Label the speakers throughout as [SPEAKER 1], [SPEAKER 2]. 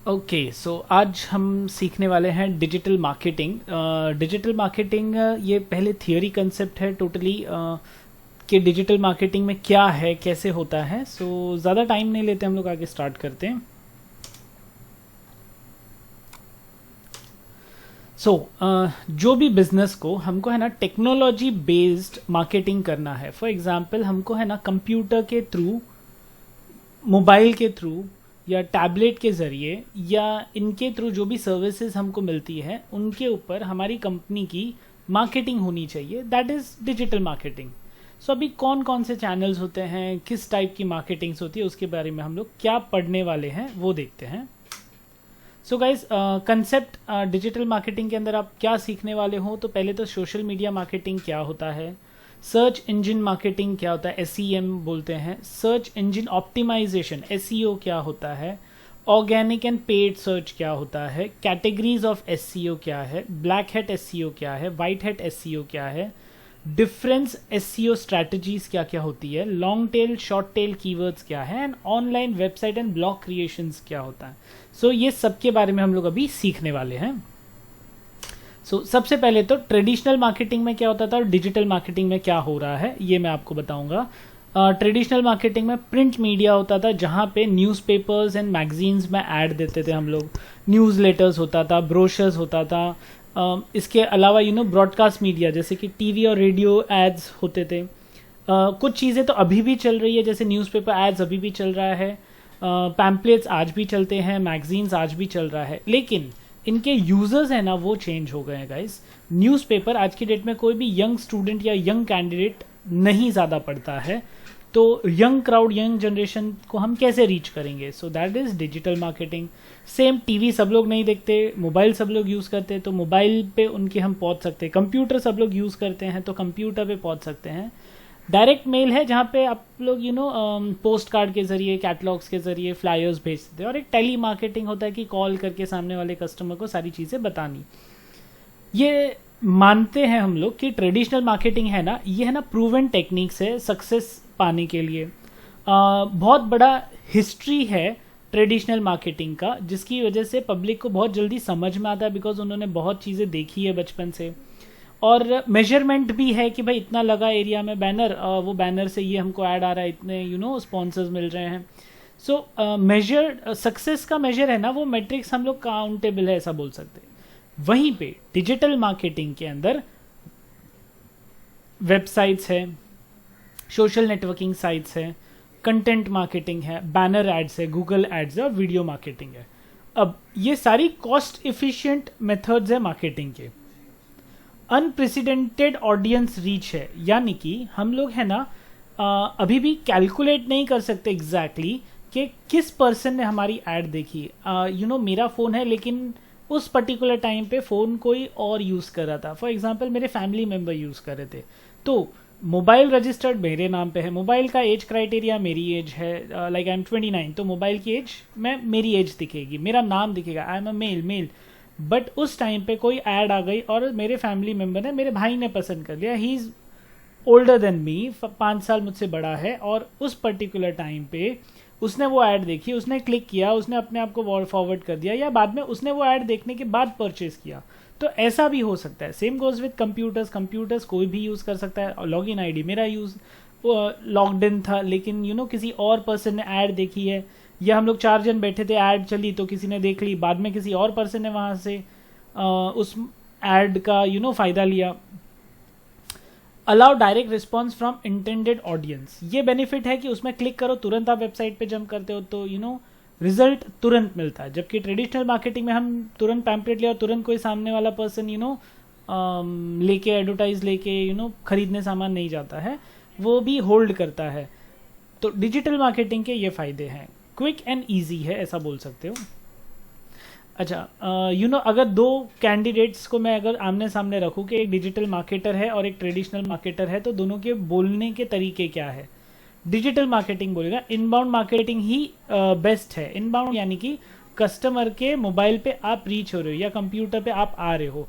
[SPEAKER 1] Okay so आज हम सीखने वाले हैं डिजिटल मार्केटिंग। डिजिटल मार्केटिंग ये पहले थियोरी कंसेप्ट है टोटली कि डिजिटल मार्केटिंग में क्या है, कैसे होता है। सो ज़्यादा टाइम नहीं लेते, हम लोग आगे स्टार्ट करते हैं। जो भी बिजनेस को हमको है ना टेक्नोलॉजी बेस्ड मार्केटिंग करना है। फॉर एग्जांपल हमको है ना कंप्यूटर के थ्रू, मोबाइल के थ्रू या टैबलेट के ज़रिए या इनके थ्रू जो भी सर्विसेज हमको मिलती है उनके ऊपर हमारी कंपनी की मार्केटिंग होनी चाहिए। That is digital marketing. So अभी कौन कौन से चैनल्स होते हैं, किस टाइप की मार्केटिंग्स होती है, उसके बारे में हम लोग क्या पढ़ने वाले हैं वो देखते हैं। So guys concept digital marketing के अंदर आप क्या सीखने वाले हो, तो पहले तो सोशल मीडिया मार्केटिंग क्या होता है, सर्च इंजन मार्केटिंग क्या होता है, SEM बोलते हैं, सर्च इंजन ऑप्टिमाइजेशन SEO क्या होता है, ऑर्गेनिक एंड पेड सर्च क्या होता है, कैटेगरीज ऑफ SEO क्या है, ब्लैक हैट SEO क्या है, वाइट हैट SEO क्या है, डिफरेंस SEO स्ट्रैटेजीज क्या क्या होती है, long tail short tail keywords क्या है, and online website and blog creations क्या होता है। सो ये सब के बारे में हम लोग अभी सीखने वाले हैं। सबसे पहले तो ट्रेडिशनल मार्केटिंग में क्या होता था और डिजिटल मार्केटिंग में क्या हो रहा है ये मैं आपको बताऊंगा। ट्रेडिशनल मार्केटिंग में प्रिंट मीडिया होता था, जहाँ पे न्यूज़पेपर्स एंड मैगजीन्स में ऐड देते थे हम लोग, न्यूज़लेटर्स होता था, ब्रोशर्स होता था। इसके अलावा ब्रॉडकास्ट मीडिया जैसे कि टीवी और रेडियो एड्स होते थे। कुछ चीज़ें तो अभी भी चल रही है, जैसे न्यूज़पेपर एड्स अभी भी चल रहा है, पैम्पलेट्स आज भी चलते हैं, मैगजीन्स आज भी चल रहा है, लेकिन इनके यूजर्स है ना वो चेंज हो गए हैं गाइस। न्यूज़पेपर आज की डेट में कोई भी यंग स्टूडेंट या यंग कैंडिडेट नहीं ज़्यादा पढ़ता है, तो यंग क्राउड, यंग जनरेशन को हम कैसे रीच करेंगे? सो that is digital marketing. Same TV सब लोग नहीं देखते, मोबाइल सब लोग यूज़ करते हैं, तो मोबाइल पे उनके हम पहुंच सकते हैं। कंप्यूटर सब लोग यूज़ करते हैं, तो कंप्यूटर पे पहुंच सकते हैं। डायरेक्ट मेल है जहाँ पे आप लोग पोस्ट कार्ड के जरिए, कैटलॉग्स के जरिए फ्लायर्स भेजते हैं। और एक टेली मार्केटिंग होता है कि कॉल करके सामने वाले कस्टमर को सारी चीज़ें बतानी। ये मानते हैं हम लोग कि ट्रेडिशनल मार्केटिंग है ना, ये है ना प्रूवन टेक्निक्स है सक्सेस पाने के लिए। बहुत बड़ा हिस्ट्री है ट्रेडिशनल मार्केटिंग का, जिसकी वजह से पब्लिक को बहुत जल्दी समझ में आता है, बिकॉज उन्होंने बहुत चीज़ें देखी है बचपन से। और मेजरमेंट भी है कि भाई इतना लगा एरिया में बैनर, वो बैनर से ये हमको ऐड आ रहा है, इतने स्पॉन्सर्स मिल रहे हैं। सो मेजर सक्सेस का मेजर है ना, वो मैट्रिक्स हम लोग काउंटेबल है ऐसा बोल सकते हैं। वहीं पे डिजिटल मार्केटिंग के अंदर वेबसाइट्स है, सोशल नेटवर्किंग साइट्स है, कंटेंट मार्केटिंग है, बैनर एड्स है, गूगल एड्स है और वीडियो मार्केटिंग है। अब ये सारी कॉस्ट इफिशिएंट मेथड्स है मार्केटिंग के। अनप्रेसिडेंटेड ऑडियंस रीच है, यानी कि हम लोग है ना अभी भी कैलकुलेट नहीं कर सकते एग्जैक्टली कि किस पर्सन ने हमारी ऐड देखी। मेरा फ़ोन है लेकिन उस पर्टिकुलर टाइम पे फ़ोन कोई और यूज़ कर रहा था। फॉर एग्जांपल मेरे फैमिली मेम्बर यूज़ कर रहे थे, तो मोबाइल रजिस्टर्ड मेरे नाम पे है, मोबाइल का एज क्राइटेरिया मेरी एज है, लाइक आई एम 29, तो मोबाइल की एज में मेरी एज दिखेगी, मेरा नाम दिखेगा, I am a male. But उस टाइम पे कोई ऐड आ गई और मेरे फैमिली मेम्बर ने, मेरे भाई ने पसंद कर लिया, he is older than me, 5 साल मुझसे बड़ा है, और उस पर्टिकुलर टाइम पे उसने वो ऐड देखी, उसने क्लिक किया, उसने अपने आप को फॉरवर्ड कर दिया, या बाद में उसने वो ऐड देखने के बाद परचेज किया। तो ऐसा भी हो सकता है। सेम गोज विद कंप्यूटर्स कोई भी यूज़ कर सकता है। लॉगिन आईडी मेरा यूज़ लॉग्ड इन था, लेकिन किसी और पर्सन ने ऐड देखी है, या हम लोग 4 जन बैठे थे, ऐड चली तो किसी ने देख ली, बाद में किसी और पर्सन ने वहाँ से उस ऐड का फ़ायदा लिया। Allow direct response from intended audience, ये बेनिफिट है कि उसमें क्लिक करो तुरंत आप वेबसाइट पे जंप करते हो, तो रिजल्ट तुरंत मिलता है। जबकि ट्रेडिशनल मार्केटिंग में हम तुरंत पैम्पलेट ले और तुरंत कोई सामने वाला पर्सन लेके एडवर्टाइज लेके खरीदने सामान नहीं जाता है, वो भी होल्ड करता है। तो डिजिटल मार्केटिंग के ये फ़ायदे हैं, क्विक एंड ईजी है ऐसा बोल सकते हो। अच्छा, अगर 2 कैंडिडेट्स को मैं अगर आमने सामने रखूँ कि एक डिजिटल मार्केटर है और एक ट्रेडिशनल मार्केटर है, तो दोनों के बोलने के तरीके क्या है? डिजिटल मार्केटिंग बोलेगा इनबाउंड मार्केटिंग ही बेस्ट है। इनबाउंड यानी कि कस्टमर के मोबाइल पे आप रीच हो रहे हो या कंप्यूटर पे आप आ रहे हो।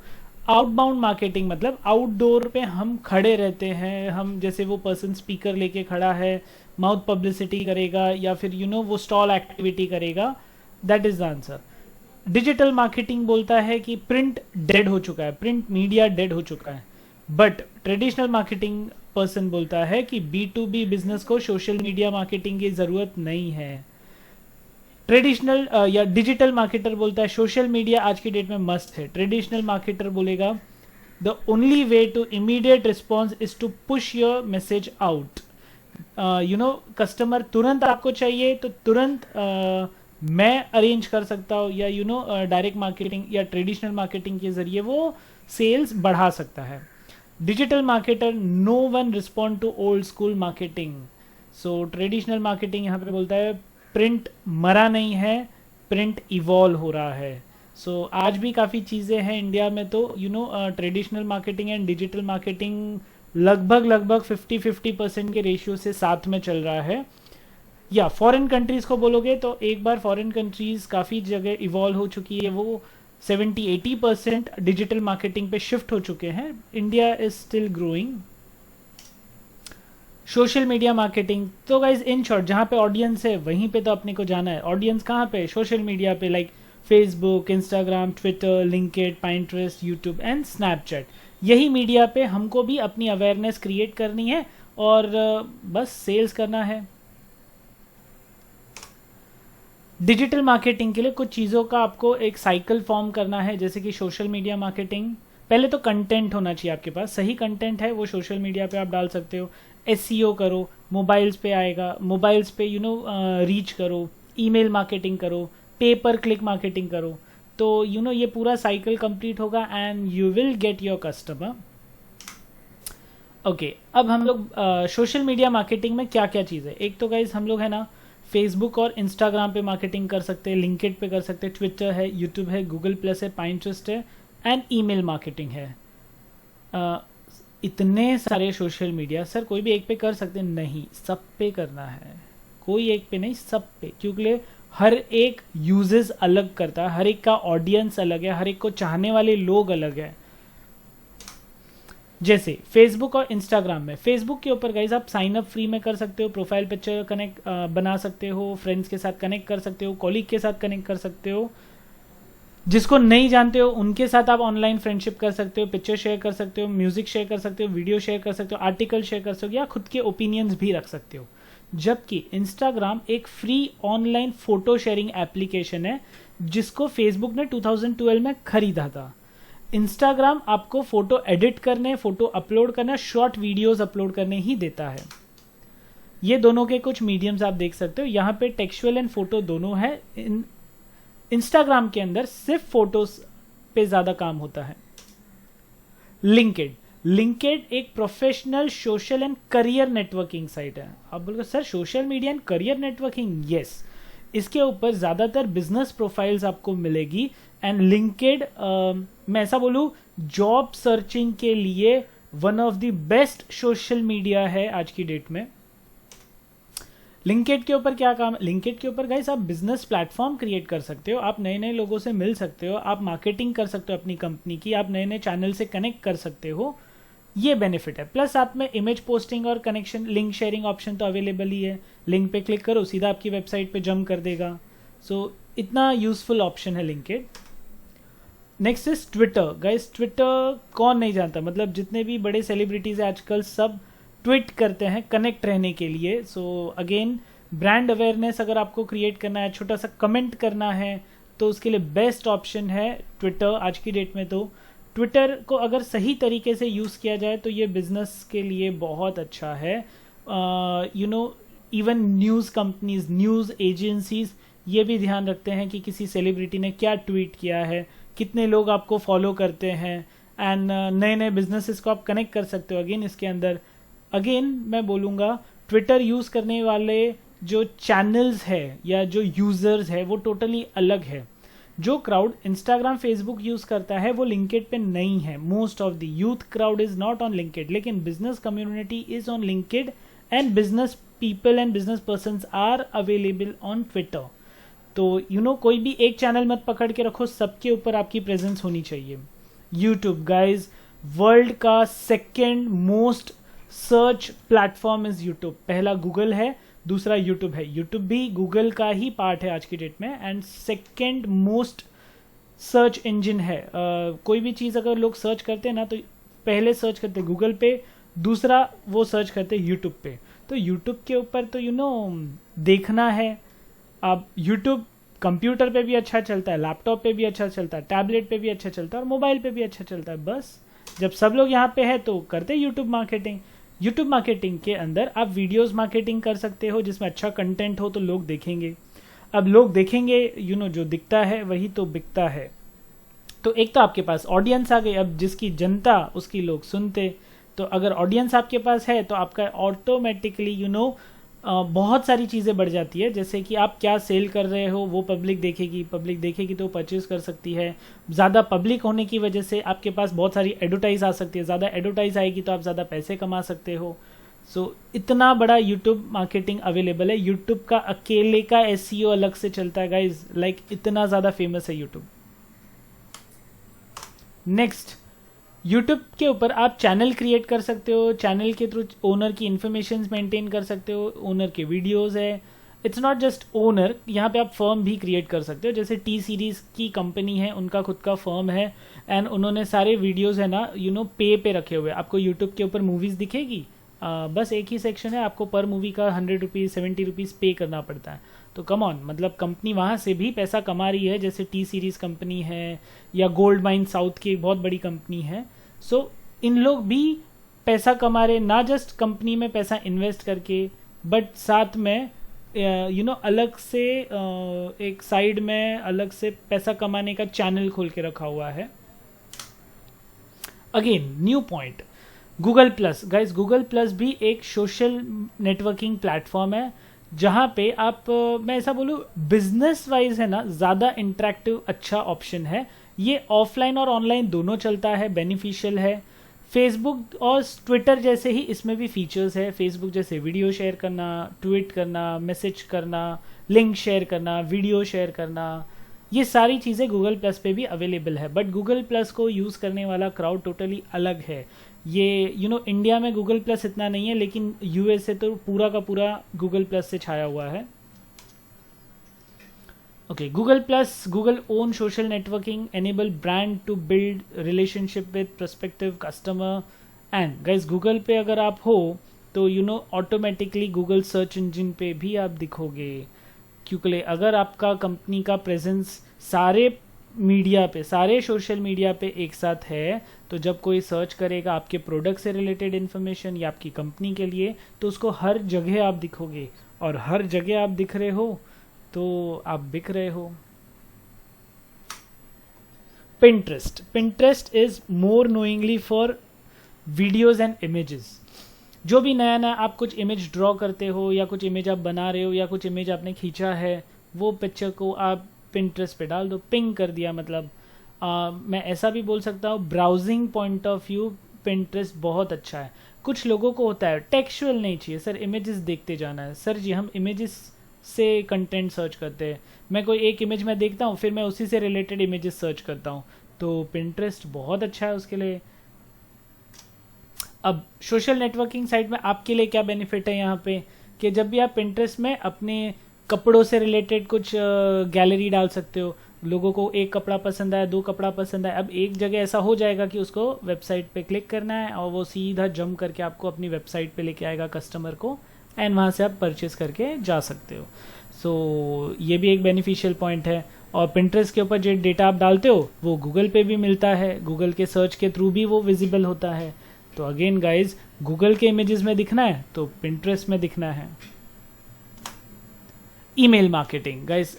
[SPEAKER 1] आउटबाउंड मार्केटिंग मतलब आउटडोर पे हम खड़े रहते हैं, हम जैसे वो पर्सन स्पीकर लेके खड़ा है, माउथ पब्लिसिटी करेगा, या फिर वो स्टॉल एक्टिविटी करेगा, that is the answer. Digital marketing बोलता है कि प्रिंट डेड हो चुका है, प्रिंट मीडिया डेड हो चुका है, बट ट्रेडिशनल मार्केटिंग पर्सन बोलता है कि B2B बिजनेस को सोशल मीडिया मार्केटिंग की ज़रूरत नहीं है। ट्रेडिशनल या डिजिटल मार्केटर बोलता है सोशल मीडिया आज की डेट में मस्ट है। ट्रेडिशनल मार्केटर बोलेगा the only way to immediate response is to push your message out. Customer तुरंत आपको चाहिए तो तुरंत मैं अरेंज कर सकता हूँ, या डायरेक्ट मार्केटिंग या ट्रेडिशनल मार्केटिंग के जरिए वो सेल्स बढ़ा सकता है। Digital marketer no one respond to old school marketing. So traditional marketing यहाँ पे बोलता है प्रिंट मरा नहीं है, प्रिंट इवॉल्व हो रहा है। सो आज भी काफ़ी चीज़ें हैं इंडिया में, तो traditional marketing and digital marketing लगभग 50-50% के रेशियो से साथ में चल रहा है। या फॉरेन कंट्रीज़ को बोलोगे तो एक बार फॉरेन कंट्रीज़ काफ़ी जगह इवॉल्व हो चुकी है, वो 70-80% डिजिटल मार्केटिंग पे शिफ्ट हो चुके हैं। India is still growing. Social media marketing, तो गाइज इन शॉर्ट जहाँ पे ऑडियंस है वहीं पे तो अपने को जाना है। ऑडियंस कहाँ पे? सोशल मीडिया पे, like Facebook, Instagram, Twitter, LinkedIn, Pinterest, YouTube and Snapchat. यही मीडिया पे हमको भी अपनी अवेयरनेस क्रिएट करनी है और बस सेल्स करना है। डिजिटल मार्केटिंग के लिए कुछ चीज़ों का आपको एक साइकिल फॉर्म करना है, जैसे कि सोशल मीडिया मार्केटिंग। पहले तो कंटेंट होना चाहिए आपके पास, सही कंटेंट है वो सोशल मीडिया पे आप डाल सकते हो। SEO करो, मोबाइल्स पे आएगा, मोबाइल्स पे रीच करो, ईमेल मार्केटिंग करो, पे पर क्लिक मार्केटिंग करो, तो ये पूरा साइकिल कंप्लीट होगा and you will get your customer. Okay, अब हम लोग सोशल मीडिया मार्केटिंग में क्या क्या चीज़ है। एक तो गाइज हम लोग है ना फेसबुक और इंस्टाग्राम पे मार्केटिंग कर सकते हैं, लिंक्डइन पे कर सकते हैं, ट्विटर है, यूट्यूब है, गूगल प्लस है, पाइंटरेस्ट है एंड ईमेल मार्केटिंग है। इतने सारे सोशल मीडिया, सर कोई भी एक पे कर सकते हैं? नहीं, सब पे करना है, कोई एक पे नहीं, सब पे, क्योंकि हर एक यूजेस अलग करता है, हर एक का ऑडियंस अलग है, हर एक को चाहने वाले लोग अलग है। जैसे फेसबुक और इंस्टाग्राम में, फेसबुक के ऊपर गाइज आप साइन अप फ्री में कर सकते हो, प्रोफाइल पिक्चर कनेक्ट बना सकते हो, फ्रेंड्स के साथ कनेक्ट कर सकते हो, कॉलीग के साथ कनेक्ट कर सकते हो, जिसको नहीं जानते हो उनके साथ आप ऑनलाइन फ्रेंडशिप कर सकते हो, पिक्चर शेयर कर सकते हो, म्यूजिक शेयर कर सकते हो, वीडियो शेयर कर सकते हो, आर्टिकल शेयर कर सकते हो, या खुद के ओपिनियंस भी रख सकते हो। जबकि इंस्टाग्राम एक free online photo sharing application है जिसको फेसबुक ने 2012 में खरीदा था। इंस्टाग्राम आपको फोटो एडिट करने, फोटो अपलोड करना, शॉर्ट वीडियोस अपलोड करने ही देता है। ये दोनों के कुछ मीडियम्स आप देख सकते हो, यहाँ पे टेक्सचुअल एंड फोटो दोनों है। इंस्टाग्राम के अंदर सिर्फ फोटोज पे ज्यादा काम होता है। लिंक्डइन एक professional social and career networking site है। आप बोलोगे sir social media and career networking? Yes, इसके ऊपर ज्यादातर बिजनेस प्रोफाइल्स आपको मिलेगी एंड लिंक्डइन मैं ऐसा बोलूं जॉब सर्चिंग के लिए one of the best social media है आज की डेट में। लिंक्डइन के ऊपर क्या काम है? लिंक्डइन के ऊपर गाइस आप बिजनेस प्लेटफॉर्म क्रिएट कर सकते हो, आप नए नए लोगों से मिल सकते हो, आप मार्केटिंग कर सकते हो अपनी कंपनी की, आप नए नए चैनल से कनेक्ट कर सकते हो, ये बेनिफिट है। प्लस आप में इमेज पोस्टिंग और कनेक्शन लिंक शेयरिंग ऑप्शन तो अवेलेबल ही है, लिंक पे क्लिक करो सीधा आपकी वेबसाइट पे जंप कर देगा। सो इतना यूजफुल ऑप्शन है LinkedIn. Next is Twitter. Guys Twitter कौन नहीं जानता, मतलब जितने भी बड़े सेलिब्रिटीज है आजकल सब ट्वीट करते हैं कनेक्ट रहने के लिए। सो अगेन ब्रांड अवेयरनेस अगर आपको क्रिएट करना है, छोटा सा कमेंट करना है, तो उसके लिए बेस्ट ऑप्शन है ट्विटर आज की डेट में। तो ट्विटर को अगर सही तरीके से यूज़ किया जाए तो ये बिजनेस के लिए बहुत अच्छा है। Even news companies, news agencies ये भी ध्यान रखते हैं कि किसी सेलिब्रिटी ने क्या ट्वीट किया है, कितने लोग आपको फॉलो करते हैं, एंड नए नए बिजनेसेस को आप कनेक्ट कर सकते हो। अगेन इसके अंदर मैं बोलूँगा ट्विटर यूज़ करने वाले जो चैनल्स है या जो यूज़र्स है वो टोटली अलग है। जो क्राउड इंस्टाग्राम फेसबुक यूज़ करता है वो लिंक्डइन पे नहीं है। Most of the youth crowd is not on LinkedIn, लेकिन business community is on LinkedIn and business people and business persons are available on Twitter. तो कोई भी एक चैनल मत पकड़ के रखो, सबके ऊपर आपकी प्रेजेंस होनी चाहिए। यूट्यूब गाइज वर्ल्ड का second most search platform is YouTube. पहला गूगल है, दूसरा यूट्यूब है। यूट्यूब भी गूगल का ही पार्ट है आज की डेट में, and second most search engine है। कोई भी चीज़ अगर लोग सर्च करते हैं ना तो पहले सर्च करते हैं गूगल पे, दूसरा वो सर्च करते हैं यूट्यूब पे। तो यूट्यूब के ऊपर तो देखना है। अब यूट्यूब कंप्यूटर पे भी अच्छा चलता है, लैपटॉप पे भी अच्छा चलता है, टैबलेट पे भी अच्छा चलता है और मोबाइल पे भी अच्छा चलता है। बस जब सब लोग यहाँ पे है तो करते हैं यूट्यूब मार्केटिंग। यूट्यूब मार्केटिंग के अंदर आप वीडियोस मार्केटिंग कर सकते हो जिसमें अच्छा कंटेंट हो तो लोग देखेंगे। अब लोग देखेंगे, जो दिखता है वही तो बिकता है। तो एक तो आपके पास ऑडियंस आ गई, अब जिसकी जनता उसकी लोग सुनते। तो अगर ऑडियंस आपके पास है तो आपका ऑटोमेटिकली बहुत सारी चीज़ें बढ़ जाती है। जैसे कि आप क्या सेल कर रहे हो वो पब्लिक देखेगी तो परचेज कर सकती है। ज़्यादा पब्लिक होने की वजह से आपके पास बहुत सारी एडवर्टाइज आ सकती है, ज़्यादा एडवर्टाइज आएगी तो आप ज़्यादा पैसे कमा सकते हो। सो इतना बड़ा यूट्यूब मार्केटिंग अवेलेबल है। यूट्यूब का अकेले का एसईओ अलग से चलता है गाइज, लाइक इतना ज़्यादा फेमस है यूट्यूब। नेक्स्ट, यूट्यूब के ऊपर आप चैनल क्रिएट कर सकते हो। चैनल के थ्रू ओनर की इन्फॉर्मेशन मेंटेन कर सकते हो, ओनर के वीडियोस है। इट्स नॉट जस्ट ओनर, यहाँ पे आप फर्म भी क्रिएट कर सकते हो। जैसे टी सीरीज की कंपनी है, उनका खुद का फर्म है एंड उन्होंने सारे वीडियोस है ना पे रखे हुए। आपको यूट्यूब के ऊपर मूवीज़ दिखेगी, बस एक ही सेक्शन है, आपको पर मूवी का 100 रुपीज़ 70 रुपीज़ पे करना पड़ता है। तो कम ऑन, मतलब कंपनी वहाँ से भी पैसा कमा रही है। जैसे टी सीरीज़ कंपनी है या गोल्ड माइन साउथ की एक बहुत बड़ी कंपनी है। सो इन लोग भी पैसा कमा रहे, ना जस्ट कंपनी में पैसा इन्वेस्ट करके, बट साथ में अलग से एक साइड में अलग से पैसा कमाने का चैनल खोल के रखा हुआ है। Again new point, Google plus. Guys Google plus भी एक सोशल नेटवर्किंग प्लेटफॉर्म है जहाँ पे आप मैं ऐसा बोलूँ बिजनेस वाइज है ना ज़्यादा इंटरेक्टिव अच्छा ऑप्शन है। ये ऑफलाइन और ऑनलाइन दोनों चलता है, बेनिफिशियल है। फेसबुक और ट्विटर जैसे ही इसमें भी फीचर्स है। फेसबुक जैसे वीडियो शेयर करना, ट्वीट करना, मैसेज करना, लिंक शेयर करना, वीडियो शेयर करना, ये सारी चीज़ें गूगल प्लस पे भी अवेलेबल है। बट गूगल प्लस को यूज़ करने वाला क्राउड टोटली अलग है। ये इंडिया में गूगल प्लस इतना नहीं है, लेकिन यूएसए तो पूरा का पूरा गूगल प्लस से छाया हुआ है। Okay, Google Plus, Google own social networking, enable brand to build relationship with prospective customer, and guys Google पे अगर आप हो तो ऑटोमेटिकली गूगल सर्च इंजन पे भी आप दिखोगे। क्योंकि अगर आपका कंपनी का प्रेजेंस सारे मीडिया पे, सारे सोशल मीडिया पे एक साथ है, तो जब कोई सर्च करेगा आपके प्रोडक्ट से रिलेटेड इन्फॉर्मेशन या आपकी कंपनी के लिए, तो उसको हर जगह आप दिखोगे, और हर जगह आप दिख रहे हो तो आप बिक रहे हो। Pinterest is more knowingly for videos and images। जो भी नया नया आप कुछ इमेज ड्रॉ करते हो या कुछ इमेज आप बना रहे हो या कुछ इमेज आपने खींचा है, वो पिक्चर को आप Pinterest पे डाल दो, पिंग कर दिया। मतलब मैं ऐसा भी बोल सकता हूँ, browsing point of view Pinterest बहुत अच्छा है। कुछ लोगों को होता है टेक्सचुअल नहीं चाहिए सर, इमेजेस देखते जाना है। सर जी हम इमेजेस से कंटेंट सर्च करते हैं। मैं कोई एक इमेज में देखता हूँ, फिर मैं उसी से रिलेटेड इमेजेस सर्च करता हूँ, तो Pinterest बहुत अच्छा है उसके लिए। अब सोशल नेटवर्किंग साइट में आपके लिए क्या बेनिफिट है यहाँ पे, कि जब भी आप Pinterest में अपने कपड़ों से रिलेटेड कुछ गैलरी डाल सकते हो। लोगों को एक कपड़ा पसंद आया, दो कपड़ा पसंद आया, अब एक जगह ऐसा हो जाएगा कि उसको वेबसाइट पे क्लिक करना है और वो सीधा जंप करके आपको अपनी वेबसाइट पे लेके आएगा कस्टमर को, एंड वहाँ से आप परचेस करके जा सकते हो। सो ये भी एक बेनिफिशियल पॉइंट है। और Pinterest के ऊपर जो डेटा आप डालते हो वो गूगल पे भी मिलता है, गूगल के सर्च के थ्रू भी वो विजिबल होता है। तो अगेन गाइज गूगल के इमेजेस में दिखना है तो Pinterest में दिखना है। ईमेल मार्केटिंग गाइज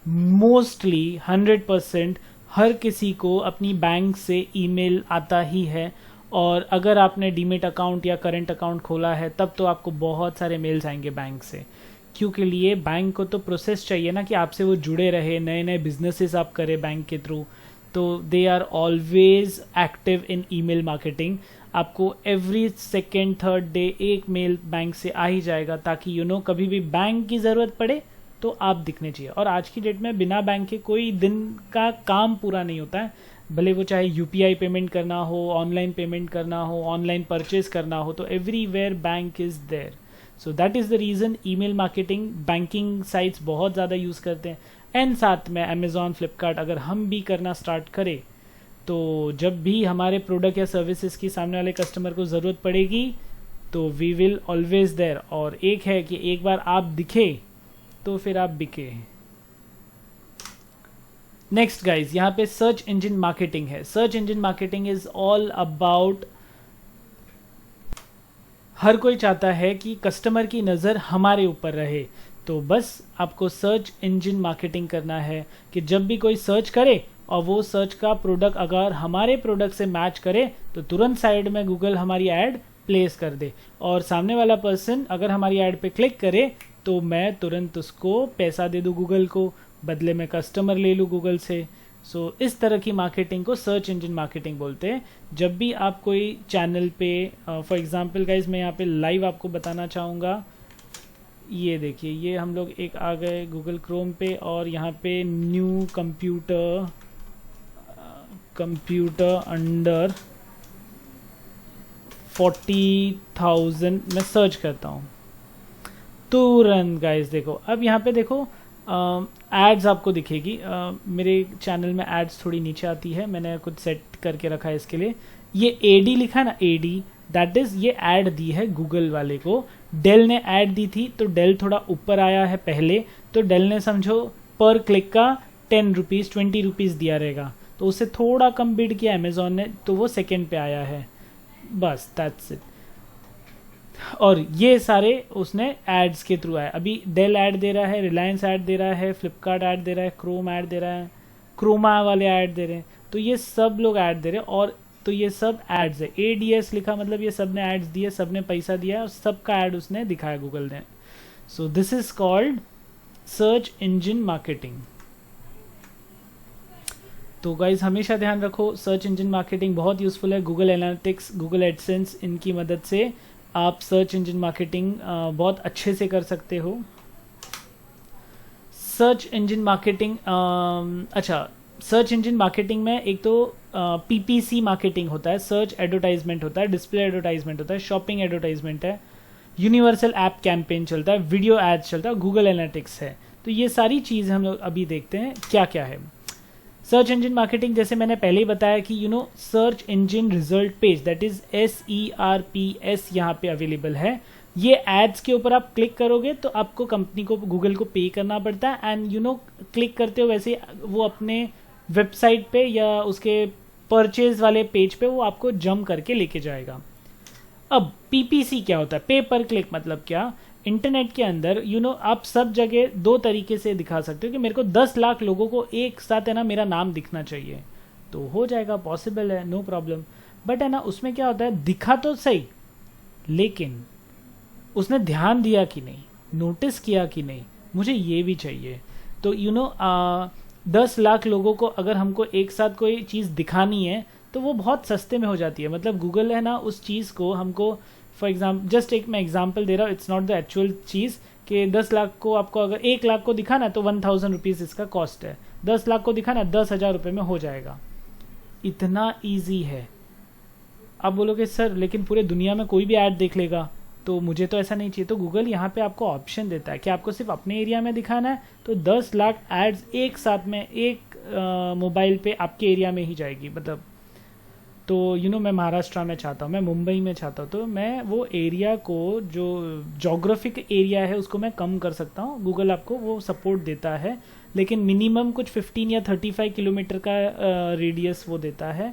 [SPEAKER 1] मोस्टली 100% हर किसी को अपनी बैंक से ईमेल आता ही है, और अगर आपने डीमेट अकाउंट या करंट अकाउंट खोला है तब तो आपको बहुत सारे मेल्स आएंगे बैंक से। क्योंकि लिए बैंक को तो प्रोसेस चाहिए ना कि आपसे वो जुड़े रहे, नए नए बिजनेसेस आप करें बैंक के थ्रू, तो they are always active in email marketing. आपको एवरी सेकेंड थर्ड डे एक मेल बैंक से आ ही जाएगा, ताकि कभी भी बैंक की ज़रूरत पड़े तो आप दिखने चाहिए। और आज की डेट में बिना बैंक के कोई दिन का काम पूरा नहीं होता है, भले वो चाहे यूपीआई पेमेंट करना हो, ऑनलाइन पेमेंट करना हो, ऑनलाइन परचेज करना हो, तो everywhere bank is there. So that is the reason email marketing banking sites बहुत ज़्यादा यूज़ करते हैं। एंड साथ में अमेज़ॉन, फ्लिपकार्ट अगर हम भी करना स्टार्ट करें तो जब भी हमारे प्रोडक्ट या सर्विसेज की सामने वाले कस्टमर को ज़रूरत पड़ेगी तो वी विल ऑलवेज देयर। और एक है कि एक बार आप दिखे तो फिर आप बिके। नेक्स्ट गाइज, यहाँ पे सर्च इंजन मार्केटिंग है। Search engine marketing is all about, हर कोई चाहता है कि कस्टमर की नज़र हमारे ऊपर रहे, तो बस आपको सर्च इंजन मार्केटिंग करना है कि जब भी कोई सर्च करे और वो सर्च का प्रोडक्ट अगर हमारे प्रोडक्ट से मैच करे तो तुरंत साइड में गूगल हमारी ऐड प्लेस कर दे, और सामने वाला पर्सन अगर हमारी ऐड पे क्लिक करे तो मैं तुरंत उसको पैसा दे दूँ गूगल को, बदले में कस्टमर ले लूँ गूगल से। सो इस तरह की मार्केटिंग को सर्च इंजन मार्केटिंग बोलते हैं। जब भी आप कोई चैनल पे, फॉर एग्जांपल गाइज मैं यहाँ पे लाइव आपको बताना चाहूँगा, ये देखिए, ये हम लोग एक आ गए गूगल क्रोम पे और यहाँ पे न्यू कंप्यूटर अंडर 40,000 मैं सर्च करता हूँ तुरंत गाइज। देखो अब यहाँ पे देखो एड्स आपको दिखेगी। मेरे चैनल में एड्स थोड़ी नीचे आती है, मैंने कुछ सेट करके रखा है इसके लिए। ये एडी लिखा है ना, एडी, दैट इज ये ऐड दी है गूगल वाले को। डेल ने ऐड दी थी तो डेल थोड़ा ऊपर आया है पहले, तो डेल ने समझो पर क्लिक का 10 रुपीज़ 20 रुपीज़ दिया रहेगा, तो उससे थोड़ा कम बिड किया अमेजोन ने, तो वो सेकेंड पे आया है, बस दैट्स इट। और ये सारे उसने एड्स के थ्रू आए। अभी डेल ऐड दे रहा है, रिलायंस ऐड दे रहा है, फ्लिपकार्ट ऐड दे रहा है, क्रोम ऐड दे रहा है, क्रोमा वाले ऐड दे रहे हैं, तो ये सब लोग ऐड दे रहे हैं। और तो ये सब एड्स है, ADS लिखा मतलब ये सब ने एड्स दिए, सब ने पैसा दिया और सबका ऐड उसने दिखाया गूगल ने। So this is called search engine marketing. तो गाइज हमेशा ध्यान रखो, सर्च इंजन मार्केटिंग बहुत यूजफुल है। गूगल एनालिटिक्स, गूगल एडसेंस, इनकी मदद से आप सर्च इंजन मार्केटिंग बहुत अच्छे से कर सकते हो। सर्च इंजन मार्केटिंग, अच्छा, सर्च इंजन मार्केटिंग में एक तो PPC मार्केटिंग होता है, सर्च एडवर्टाइजमेंट होता है, डिस्प्ले एडवर्टाइजमेंट होता है, शॉपिंग एडवर्टाइजमेंट है, यूनिवर्सल ऐप कैंपेन चलता है, वीडियो एड्स चलता है, गूगल एनालिटिक्स है। तो ये सारी चीज़ हम लोग अभी देखते हैं क्या क्या है। सर्च इंजन मार्केटिंग जैसे मैंने पहले ही बताया कि search engine result page, that is SERPS यहाँ पे अवेलेबल है। ये एड्स के ऊपर आप क्लिक करोगे तो आपको कंपनी को, गूगल को पे करना पड़ता है, एंड क्लिक करते हो वैसे वो अपने वेबसाइट पे या उसके परचेज वाले पेज पे वो आपको जंप करके लेके जाएगा। अब PPC क्या होता है, पे पर क्लिक, मतलब क्या, इंटरनेट के अंदर आप सब जगह दो तरीके से दिखा सकते हो कि मेरे को 10 लाख लोगों को एक साथ है ना मेरा नाम दिखना चाहिए, तो हो जाएगा, पॉसिबल है, नो प्रॉब्लम। बट है ना उसमें क्या होता है, दिखा तो सही लेकिन उसने ध्यान दिया कि नहीं, नोटिस किया कि नहीं, मुझे ये भी चाहिए। तो 10 लाख लोगों को अगर हमको एक साथ कोई चीज़ दिखानी है तो वो बहुत सस्ते में हो जाती है। मतलब गूगल है ना उस चीज़ को हमको, फॉर एग्जाम्पल जस्ट एक मैं एग्जाम्पल दे रहा हूँ, इट्स नॉट द एक्चुअल चीज़, कि 10 लाख को आपको अगर 1 लाख को दिखाना है तो 1000 रुपीज़ इसका कॉस्ट है, 10 लाख को दिखाना 10,000 रुपये में हो जाएगा। इतना ईजी है। आप बोलोगे सर लेकिन पूरे दुनिया में कोई भी ऐड देख लेगा, तो मुझे तो ऐसा नहीं चाहिए। तो गूगल यहाँ पे आपको ऑप्शन देता है कि आपको सिर्फ अपने एरिया में दिखाना है, तो 10 लाख एड्स एक साथ में एक मोबाइल पे आपके एरिया में ही जाएगी। मतलब तो मैं महाराष्ट्र में चाहता हूँ, मैं मुंबई में चाहता हूँ, तो मैं वो एरिया को, जो जोग्राफिक एरिया है उसको मैं कम कर सकता हूँ। गूगल आपको वो सपोर्ट देता है, लेकिन मिनिमम कुछ 15 या 35 किलोमीटर का रेडियस वो देता है।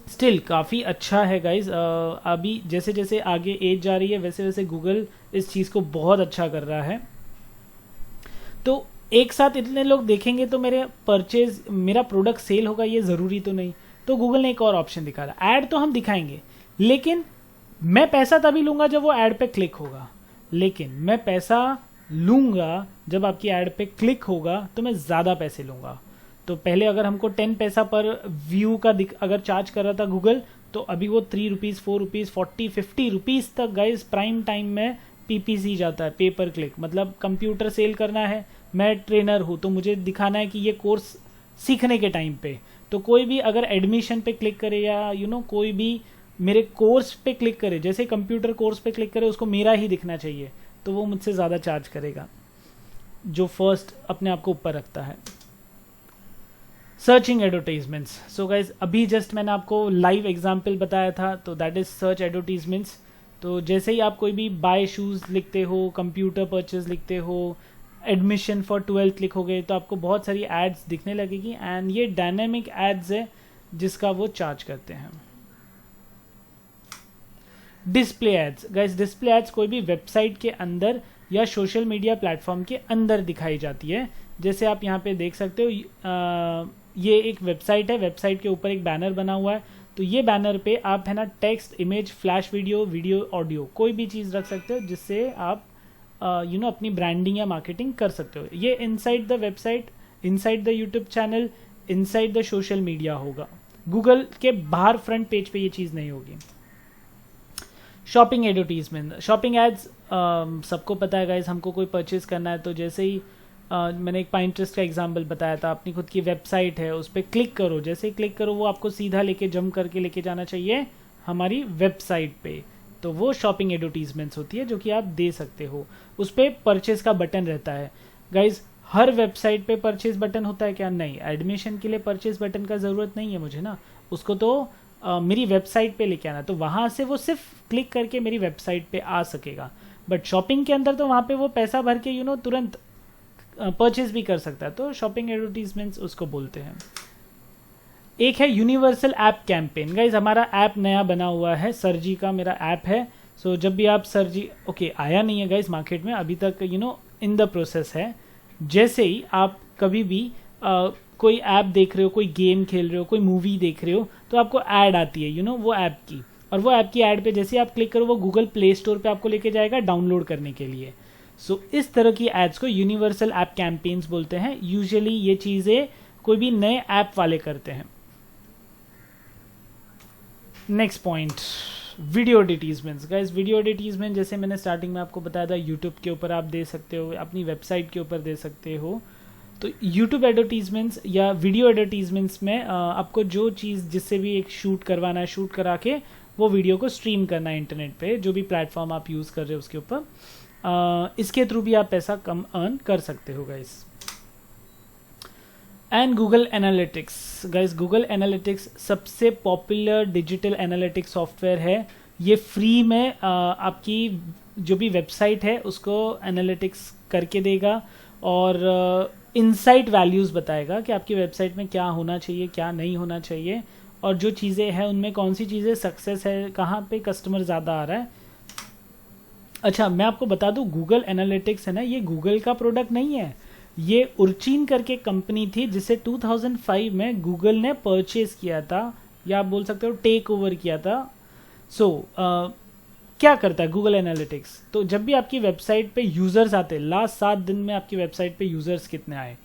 [SPEAKER 1] स्टिल काफ़ी अच्छा है गाइज। अभी जैसे जैसे आगे एज जा रही है वैसे वैसे गूगल इस चीज़ को बहुत अच्छा कर रहा है। तो एक साथ इतने लोग देखेंगे तो मेरा प्रोडक्ट सेल होगा ये ज़रूरी तो नहीं। तो गूगल ने एक और ऑप्शन दिखा रहा, ऐड तो हम दिखाएंगे लेकिन मैं पैसा तभी लूँगा जब वो ऐड पे क्लिक होगा, लेकिन मैं पैसा लूँगा जब आपकी ऐड पे क्लिक होगा तो मैं ज़्यादा पैसे लूँगा। तो पहले अगर हमको 10 पैसा पर व्यू का अगर चार्ज कर रहा था गूगल, तो अभी वो 3 रुपीज़ 4 रुपीज़ 40 50 रुपीज़ तक गाइज प्राइम टाइम में PPC जाता है, पे पर क्लिक। मतलब कंप्यूटर सेल करना है, मैं ट्रेनर हूँ तो मुझे दिखाना है कि ये कोर्स सीखने के टाइम पे, तो कोई भी अगर एडमिशन पे क्लिक करे या कोई भी मेरे कोर्स पे क्लिक करे, जैसे कंप्यूटर कोर्स पे क्लिक करे उसको मेरा ही दिखना चाहिए, तो वो मुझसे ज़्यादा चार्ज करेगा। जो फर्स्ट अपने आप को ऊपर रखता है। Searching advertisements. सो गाइज अभी जस्ट मैंने आपको लाइव एग्जाम्पल बताया था, तो दैट इज सर्च एडवर्टीजमेंट्स। तो जैसे ही आप कोई भी बाय शूज़ लिखते हो, कंप्यूटर परचेज लिखते हो, एडमिशन फॉर 12th लिखोगे, तो आपको बहुत सारी एड्स दिखने लगेगी, एंड ये डायनेमिक एड्स है जिसका वो चार्ज करते हैं। Display ads. Guys display ads कोई भी वेबसाइट के अंदर या सोशल मीडिया प्लेटफॉर्म के अंदर दिखाई जाती है। जैसे आप यहाँ पे देख सकते हो, ये एक वेबसाइट है, वेबसाइट के ऊपर एक बैनर बना हुआ है, तो ये बैनर पे आप है ना text, image, flash video, video, audio, कोई भी चीज़ रख सकते हो जिससे आप अपनी ब्रांडिंग या मार्केटिंग कर सकते हो। ये inside the website, inside the YouTube channel, inside the social media होगा। गूगल के बाहर फ्रंट पेज पे ये चीज़ नहीं होगी। शॉपिंग एडवर्टीजमेंट, शॉपिंग एड्स सबको पता है गाइज, हमको कोई परचेज करना है तो जैसे ही मैंने एक Pinterest का एग्जांपल बताया था, अपनी खुद की वेबसाइट है, उस पर क्लिक करो, जैसे ही क्लिक करो वो आपको सीधा लेके जंप करके लेके जाना चाहिए हमारी वेबसाइट पे, तो वो शॉपिंग एडवर्टीजमेंट्स होती है जो कि आप दे सकते हो। उस पर परचेज का बटन रहता है। गाइज हर वेबसाइट पे परचेज बटन होता है क्या? नहीं। एडमिशन के लिए परचेज बटन का ज़रूरत नहीं है मुझे ना, उसको तो मेरी वेबसाइट पे लेके आना, तो वहाँ से वो सिर्फ क्लिक करके मेरी वेबसाइट पे आ सकेगा। बट शॉपिंग के अंदर तो वहाँ पे वो पैसा भर के तुरंत परचेज भी कर सकता है, तो शॉपिंग एडवर्टीजमेंट्स उसको बोलते हैं। एक है यूनिवर्सल ऐप कैंपेन। गाइज हमारा ऐप नया बना हुआ है, सरजी का मेरा ऐप है। सो जब भी आप सरजी आया नहीं है गाइज मार्केट में अभी तक, इन द प्रोसेस है। जैसे ही आप कभी भी कोई ऐप देख रहे हो, कोई गेम खेल रहे हो, कोई मूवी देख रहे हो, तो आपको ऐड आती है वो ऐप की, और वो ऐप की ऐड पे जैसे ही आप क्लिक करो वो गूगल प्ले स्टोर पे आपको लेके जाएगा डाउनलोड करने के लिए। सो इस तरह की एड्स को यूनिवर्सल ऐप कैंपेन्स बोलते हैं। यूजुअली ये चीज़ें कोई भी नए ऐप वाले करते हैं। Next point, video advertisements. Guys video advertisement जैसे मैंने स्टार्टिंग में आपको बताया था, यूट्यूब के ऊपर आप दे सकते हो, अपनी वेबसाइट के ऊपर दे सकते हो। तो यूट्यूब एडवर्टीजमेंट्स या वीडियो एडवर्टीजमेंट्स में आपको जो चीज़ जिससे भी एक शूट करवाना है, शूट करा के वो वीडियो को स्ट्रीम करना है इंटरनेट पे, जो भी प्लेटफॉर्म आप यूज़ कर रहे हो उसके ऊपर, इसके थ्रू भी आप पैसा कम अर्न कर सकते हो guys. And Google analytics. Guys Google analytics सबसे पॉपुलर डिजिटल एनालिटिक्स सॉफ्टवेयर है। ये फ्री में आपकी जो भी वेबसाइट है उसको एनालिटिक्स करके देगा और इनसाइट वैल्यूज़ बताएगा कि आपकी वेबसाइट में क्या होना चाहिए, क्या नहीं होना चाहिए, और जो चीज़ें हैं उनमें कौन सी चीज़ें सक्सेस है, कहाँ पे कस्टमर ज़्यादा आ रहा है। अच्छा मैं आपको बता दूं, गूगल एनालिटिक्स है ना, ये गूगल का प्रोडक्ट नहीं है, ये उर्चिन करके कंपनी थी जिसे 2005 में गूगल ने परचेज किया था, या आप बोल सकते हो टेक ओवर किया था। क्या करता है गूगल एनालिटिक्स? तो जब भी आपकी वेबसाइट पे यूज़र्स आते, लास्ट 7 दिन में आपकी वेबसाइट पे यूज़र्स कितने आए,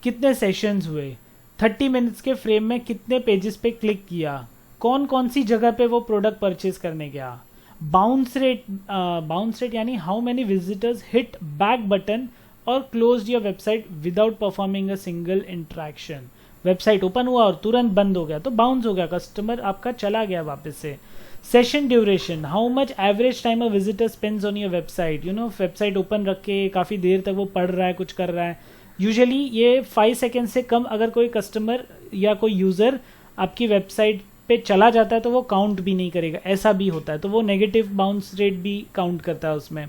[SPEAKER 1] कितने सेशंस हुए, 30 मिनट्स के फ्रेम में कितने पेजेस पे क्लिक किया, कौन कौन सी जगह पे वो प्रोडक्ट परचेज करने गया, बाउंस रेट यानी how many visitors hit back button और close your website without performing a single interaction. Website open हुआ और तुरंत बंद हो गया तो बाउंस हो गया, कस्टमर आपका चला गया वापस से। Session duration, how much average time a visitor spends on your website. Website open रख के काफ़ी देर तक वो पढ़ रहा है, कुछ कर रहा है, यूजुअली ये 5 सेकेंड से कम अगर कोई कस्टमर या कोई यूज़र आपकी वेबसाइट पे चला जाता है तो वो काउंट भी नहीं करेगा, ऐसा भी होता है, तो वो नेगेटिव बाउंस रेट भी काउंट करता है उसमें।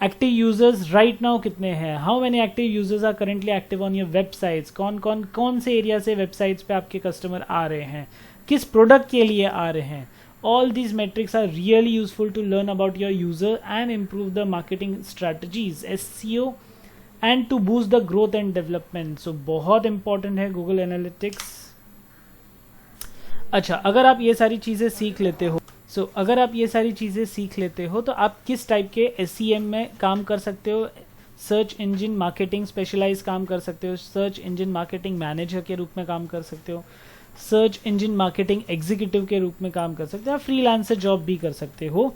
[SPEAKER 1] एक्टिव यूजर्स राइट नाउ कितने हैं, how many active users are currently active on your websites, कौन से एरिया से वेबसाइट्स पे आपके कस्टमर आ रहे हैं, किस प्रोडक्ट के लिए आ रहे हैं। All these metrics are really useful to learn about your user and improve the marketing strategies, SEO, and to boost the growth and development. So बहुत इंपॉर्टेंट है गूगल एनालिटिक्स। अच्छा अगर आप ये सारी चीज़ें सीख लेते हो, अगर आप ये सारी चीज़ें सीख लेते हो तो आप किस टाइप के SEM में काम कर सकते हो, सर्च इंजन मार्केटिंग स्पेशलाइज काम कर सकते हो, सर्च इंजन मार्केटिंग मैनेजर के रूप में काम कर सकते हो, सर्च इंजन मार्केटिंग एग्जीक्यूटिव के रूप में काम कर सकते हो, आप फ्रीलांसर जॉब भी कर सकते हो।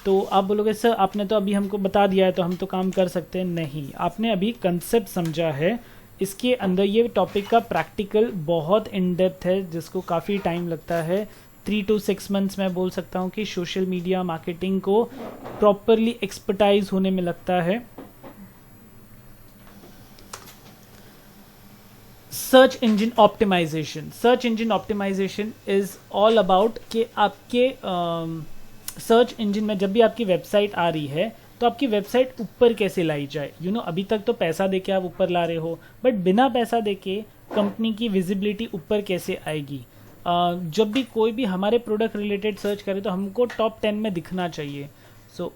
[SPEAKER 1] तो आप बोलोगे सर आपने तो अभी हमको बता दिया है तो हम तो काम कर सकते हैं। नहीं, आपने अभी कंसेप्ट समझा है, इसके अंदर ये टॉपिक का प्रैक्टिकल बहुत इन डेप्थ है जिसको काफ़ी टाइम लगता है। 3 to 6 मंथ्स मैं बोल सकता हूँ कि सोशल मीडिया मार्केटिंग को प्रॉपरली एक्सपर्टाइज होने में लगता है। Search engine optimisation is all about कि आपके सर्च इंजन में जब भी आपकी वेबसाइट आ रही है तो आपकी वेबसाइट ऊपर कैसे लाई जाए। अभी तक तो पैसा देके आप ऊपर ला रहे हो, बट बिना पैसा देके कंपनी की विजिबिलिटी ऊपर कैसे आएगी। जब भी कोई भी हमारे प्रोडक्ट रिलेटेड सर्च करे तो हमको टॉप 10 में दिखना चाहिए।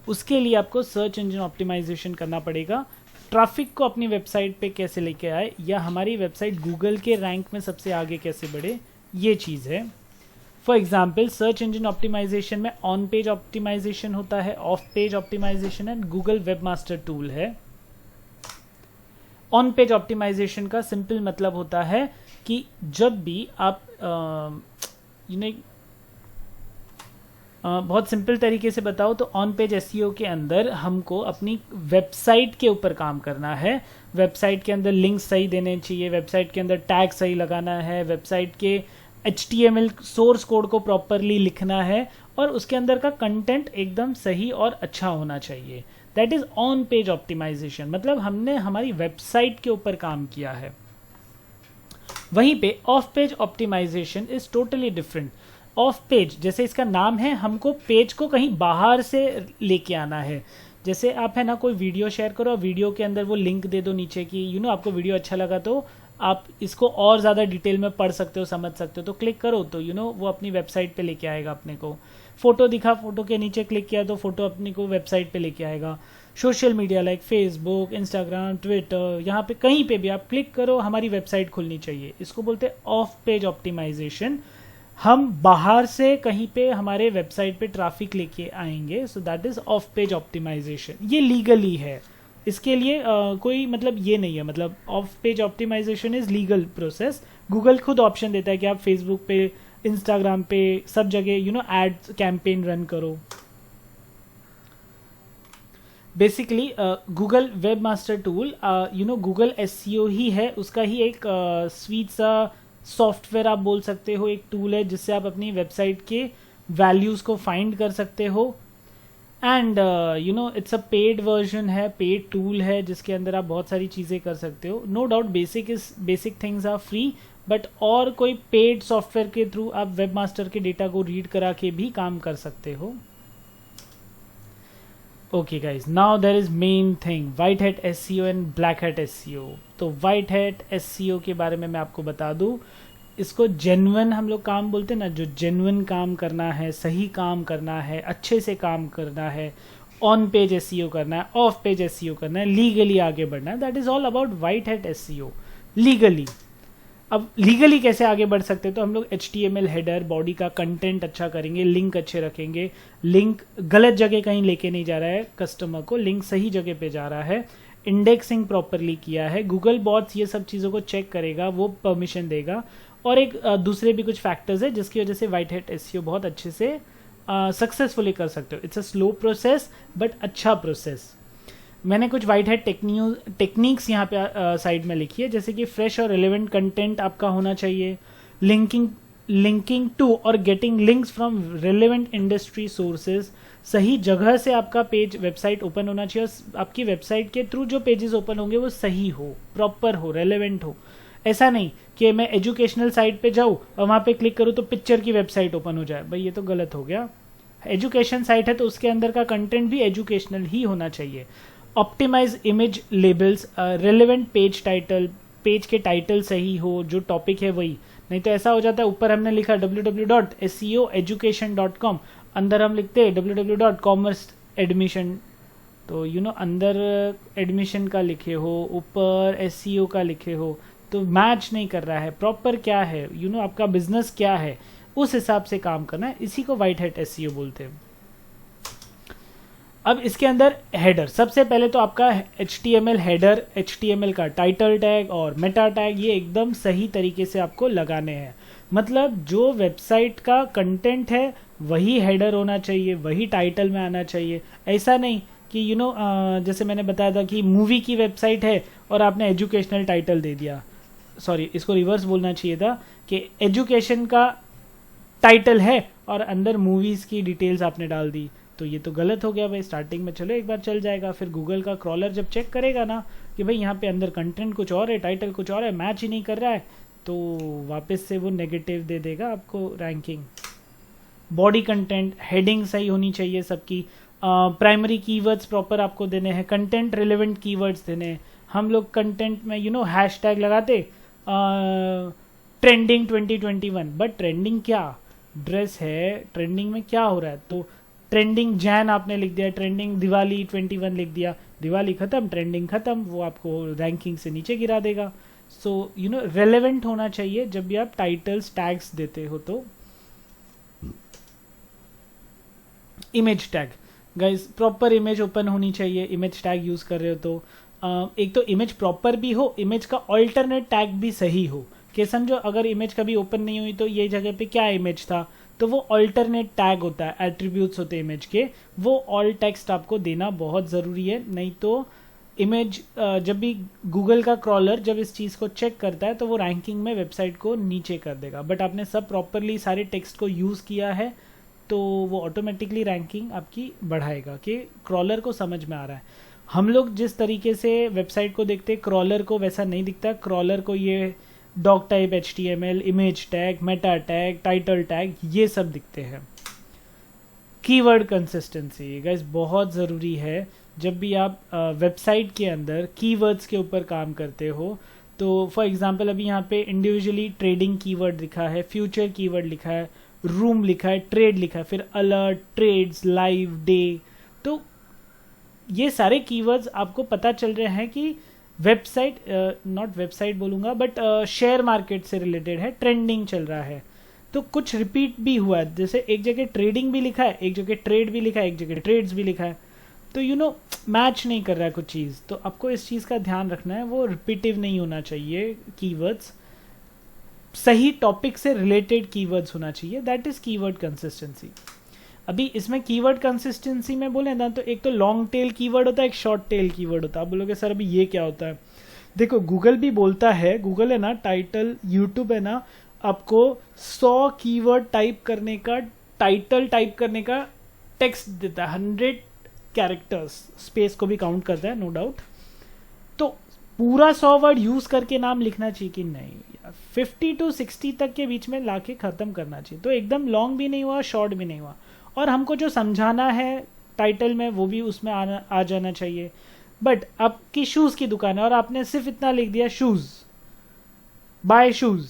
[SPEAKER 1] उसके लिए आपको सर्च इंजन ऑप्टिमाइजेशन करना पड़ेगा। ट्रैफिक को अपनी वेबसाइट पे कैसे लेके आए, या हमारी वेबसाइट गूगल के रैंक में सबसे आगे कैसे बढ़े, ये चीज़ है। For example search engine optimisation में ऑन पेज ऑप्टिमाइजेशन होता है, ऑफ पेज ऑप्टिमाइजेशन है, गूगल वेबमास्टर टूल है। ऑन पेज ऑप्टिमाइजेशन का सिंपल मतलब होता है कि जब भी आप बहुत सिंपल तरीके से बताओ तो ऑन पेज एसईओ के अंदर हमको अपनी वेबसाइट के ऊपर काम करना है। वेबसाइट के अंदर लिंक सही देने चाहिए, वेबसाइट के अंदर टैग सही लगाना है, वेबसाइट के HTML सोर्स कोड को प्रॉपरली लिखना है, और उसके अंदर का कंटेंट एकदम सही और अच्छा होना चाहिए। That is on page optimisation, मतलब हमने हमारी वेबसाइट के ऊपर काम किया है। वहीं पे off page optimisation is totally different. Off page जैसे इसका नाम है, हमको पेज को कहीं बाहर से लेके आना है। जैसे आप है ना कोई वीडियो शेयर करो, वीडियो के अंदर वो लिंक दे दो नीचे की आपको वीडियो अच्छा लगा तो आप इसको और ज़्यादा डिटेल में पढ़ सकते हो, समझ सकते हो, तो क्लिक करो तो वो अपनी वेबसाइट पे लेके आएगा अपने को। फोटो दिखा, फोटो के नीचे क्लिक किया तो फोटो अपने को वेबसाइट पे लेके आएगा। Social media like Facebook, Instagram, Twitter, यहाँ पे कहीं पे भी आप क्लिक करो हमारी वेबसाइट खुलनी चाहिए। इसको बोलते हैं ऑफ पेज ऑप्टिमाइजेशन। हम बाहर से कहीं पे हमारे वेबसाइट पे ट्रैफिक लेके आएंगे, so that is off page optimisation. ये लीगली है, इसके लिए कोई मतलब ये नहीं है, मतलब off page optimisation is legal process. Google खुद ऑप्शन देता है कि आप फेसबुक पे, इंस्टाग्राम पे, सब जगह एड कैंपेन रन करो। Basically Google webmaster tool Google SEO ही है, उसका ही एक स्वीट सा सॉफ्टवेयर आप बोल सकते हो, एक टूल है जिससे आप अपनी वेबसाइट के वैल्यूज़ को फाइंड कर सकते हो। And it's a paid version है, पेड टूल है जिसके अंदर आप बहुत सारी चीज़ें कर सकते हो। No doubt basic things are free, but और कोई पेड सॉफ्टवेयर के थ्रू आप वेबमास्टर के डेटा को रीड करा के भी काम कर सकते हो। Okay guys, now there is main thing, white hat SEO and black hat SEO. तो व्हाइट हैट एसईओ के बारे में मैं आपको बता दूं, इसको जेन्युइन हम लोग काम बोलते हैं ना, जो जेन्युइन काम करना है, सही काम करना है, अच्छे से काम करना है, ऑन पेज एसईओ करना है, ऑफ पेज एसईओ करना है, लीगली आगे बढ़ना है, that is all about white hat SEO legally. अब लीगली कैसे आगे बढ़ सकते हैं, तो हम लोग HTML हेडर, बॉडी का कंटेंट अच्छा करेंगे, लिंक अच्छे रखेंगे, लिंक गलत जगह कहीं लेके नहीं जा रहा है कस्टमर को, लिंक सही जगह पे जा रहा है, इंडेक्सिंग प्रॉपरली किया है, गूगल बॉट्स ये सब चीज़ों को चेक करेगा, वो परमिशन देगा, और एक दूसरे भी कुछ फैक्टर्स है जिसकी वजह से व्हाइट हैट एसईओ बहुत अच्छे से सक्सेसफुली कर सकते हो। It's a slow process but अच्छा प्रोसेस। मैंने कुछ व्हाइट हैट टेक्निक्स यहाँ पे साइड में लिखी है, जैसे कि फ्रेश और रिलेवेंट कंटेंट आपका होना चाहिए, लिंकिंग टू और getting links from relevant industry sources, सही जगह से आपका पेज वेबसाइट ओपन होना चाहिए, और आपकी वेबसाइट के थ्रू जो पेजेस ओपन होंगे वो सही हो, प्रॉपर हो, रेलेवेंट हो। ऐसा नहीं कि मैं एजुकेशनल साइट पे जाऊँ और वहाँ पे क्लिक करूँ तो पिक्चर की वेबसाइट ओपन हो जाए, भाई ये तो गलत हो गया। एजुकेशन साइट है तो उसके अंदर का कंटेंट भी एजुकेशनल ही होना चाहिए। Optimise image labels, relevant page title, page के टाइटल सही हो, जो टॉपिक है वही, नहीं तो ऐसा हो जाता है ऊपर हमने लिखा www.seoeducation.com, अंदर हम लिखते हैं www.commerceadmission, तो अंदर एडमिशन का लिखे हो, ऊपर SEO का लिखे हो, तो मैच नहीं कर रहा है। प्रॉपर क्या है, आपका बिजनेस क्या है, उस हिसाब से काम करना है। इसी को व्हाइट हैट SEO बोलते हैं। अब इसके अंदर हेडर, सबसे पहले तो आपका HTML हेडर, HTML का टाइटल टैग और मेटा टैग, ये एकदम सही तरीके से आपको लगाने हैं। मतलब जो वेबसाइट का कंटेंट है वही हेडर होना चाहिए, वही टाइटल में आना चाहिए। ऐसा नहीं कि जैसे मैंने बताया था कि मूवी की वेबसाइट है और आपने एजुकेशनल टाइटल दे दिया, सॉरी इसको रिवर्स बोलना चाहिए था कि एजुकेशन का टाइटल है और अंदर मूवीज़ की डिटेल्स आपने डाल दी, तो ये तो गलत हो गया भाई स्टार्टिंग में, चलो एक बार चल जाएगा, फिर गूगल का क्रॉलर जब चेक करेगा ना कि भाई यहाँ पे अंदर कंटेंट कुछ और है, टाइटल कुछ और है, मैच ही नहीं कर रहा है, तो वापस से वो नेगेटिव दे देगा आपको रैंकिंग। बॉडी कंटेंट, हेडिंग सही होनी चाहिए सबकी, प्राइमरी कीवर्ड्स प्रॉपर आपको देने हैं, कंटेंट रिलेवेंट कीवर्ड्स देने हैं। हम लोग कंटेंट में हैशटैग लगाते ट्रेंडिंग 2021, बट ट्रेंडिंग क्या, ड्रेस है, ट्रेंडिंग में क्या हो रहा है, तो ट्रेंडिंग जैन आपने लिख दिया, ट्रेंडिंग दिवाली 21 लिख दिया, दिवाली खत्म, ट्रेंडिंग खत्म, वो आपको रैंकिंग से नीचे गिरा देगा। सो रेलेवेंट होना चाहिए जब भी आप टाइटल्स टैग्स देते हो। तो image tag, guys proper image open होनी चाहिए इमेज टैग यूज कर रहे हो तो। एक तो इमेज प्रॉपर भी हो, इमेज का ऑल्टरनेट टैग भी सही हो, कि समझो अगर इमेज कभी ओपन नहीं हुई तो ये जगह पे क्या इमेज था, तो वो ऑल्टरनेट टैग होता है, एट्रीब्यूट्स होते हैं इमेज के, वो ऑल टेक्स्ट आपको देना बहुत ज़रूरी है। नहीं तो इमेज जब भी गूगल का क्रॉलर जब इस चीज़ को चेक करता है तो वो रैंकिंग में वेबसाइट को नीचे कर देगा, बट आपने सब प्रॉपरली सारे टेक्स्ट को यूज़ किया है तो वो ऑटोमेटिकली रैंकिंग आपकी बढ़ाएगा कि क्रॉलर को समझ में आ रहा है। हम लोग जिस तरीके से वेबसाइट को देखते हैं क्रॉलर को वैसा नहीं दिखता, क्रॉलर को ये doc type, HTML, image tag, meta tag, title tag, ये सब दिखते हैं। कीवर्ड कंसिस्टेंसी गाइस बहुत ज़रूरी है जब भी आप वेबसाइट के अंदर कीवर्ड्स के ऊपर काम करते हो। तो फॉर एग्जांपल अभी यहाँ पे इंडिविजुअली ट्रेडिंग कीवर्ड लिखा है, फ्यूचर कीवर्ड लिखा है, रूम लिखा है, ट्रेड लिखा है, फिर अलर्ट, ट्रेड्स, लाइव, डे, तो ये सारे कीवर्ड्स आपको पता चल रहे हैं कि वेबसाइट, नॉट वेबसाइट बोलूँगा बट शेयर मार्केट से रिलेटेड है, ट्रेंडिंग चल रहा है। तो कुछ रिपीट भी हुआ है, जैसे एक जगह ट्रेडिंग भी लिखा है, एक जगह ट्रेड भी लिखा है, एक जगह ट्रेड्स भी लिखा है, तो मैच नहीं कर रहा है कुछ चीज़, तो आपको इस चीज़ का ध्यान रखना है, वो रिपीटिव नहीं होना चाहिए कीवर्ड्स, सही टॉपिक से रिलेटेड कीवर्ड्स होना चाहिए, दैट इज कीवर्ड कंसिस्टेंसी। अभी इसमें कीवर्ड कंसिस्टेंसी में बोले ना तो एक तो लॉन्ग टेल कीवर्ड होता है, एक शॉर्ट टेल कीवर्ड होता है। आप बोलोगे सर अभी ये क्या होता है, देखो गूगल भी बोलता है, गूगल है ना टाइटल, यूट्यूब है ना आपको 100 कीवर्ड टाइप करने का, टाइटल टाइप करने का टेक्स्ट देता है, 100 कैरेक्टर्स, स्पेस को भी काउंट करता है नो डाउट, तो पूरा 100 वर्ड यूज करके नाम लिखना चाहिए कि नहीं, 50 to 60 तक के बीच में लाके खत्म करना चाहिए, तो एकदम लॉन्ग भी नहीं हुआ, शॉर्ट भी नहीं हुआ, और हमको जो समझाना है टाइटल में वो भी उसमें आ जाना चाहिए। बट आपकी शूज़ की दुकान है और आपने सिर्फ इतना लिख दिया शूज़, बाय शूज़,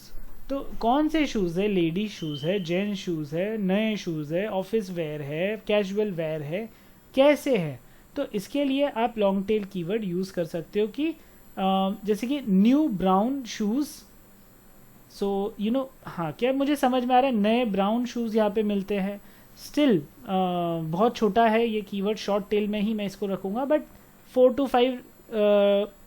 [SPEAKER 1] तो कौन से शूज़ है, लेडीज शूज़ है, जेंट्स शूज़ है, नए शूज़ है, ऑफिस वेयर है, कैजुअल वेयर है, कैसे है, तो इसके लिए आप लॉन्ग टेल कीवर्ड यूज़ कर सकते हो कि जैसे कि न्यू ब्राउन शूज़, सो हाँ क्या मुझे समझ में आ रहा है, नए ब्राउन शूज़ यहाँ पे मिलते हैं, स्टिल बहुत छोटा है ये कीवर्ड, शॉर्ट टेल में ही मैं इसको रखूँगा, बट 4 to 5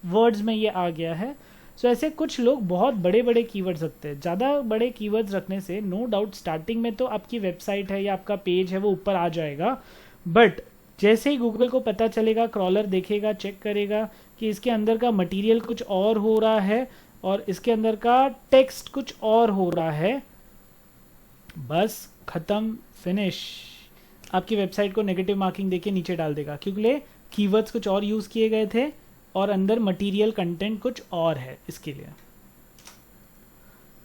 [SPEAKER 1] वर्ड्स में ये आ गया है। सो ऐसे कुछ लोग बहुत बड़े बड़े कीवर्ड्स रखते हैं, ज़्यादा बड़े कीवर्ड्स रखने से नो डाउट स्टार्टिंग में तो आपकी वेबसाइट है या आपका पेज है वो ऊपर आ जाएगा, बट जैसे ही गूगल को पता चलेगा, क्रॉलर देखेगा, चेक करेगा कि इसके अंदर का मटेरियल कुछ और हो रहा है और इसके अंदर का टेक्स्ट कुछ और हो रहा है, बस खत्म, फिनिश, आपकी वेबसाइट को नेगेटिव मार्किंग देके नीचे डाल देगा, क्योंकि कीवर्ड्स कुछ और यूज़ किए गए थे और अंदर मटेरियल कंटेंट कुछ और है इसके लिए।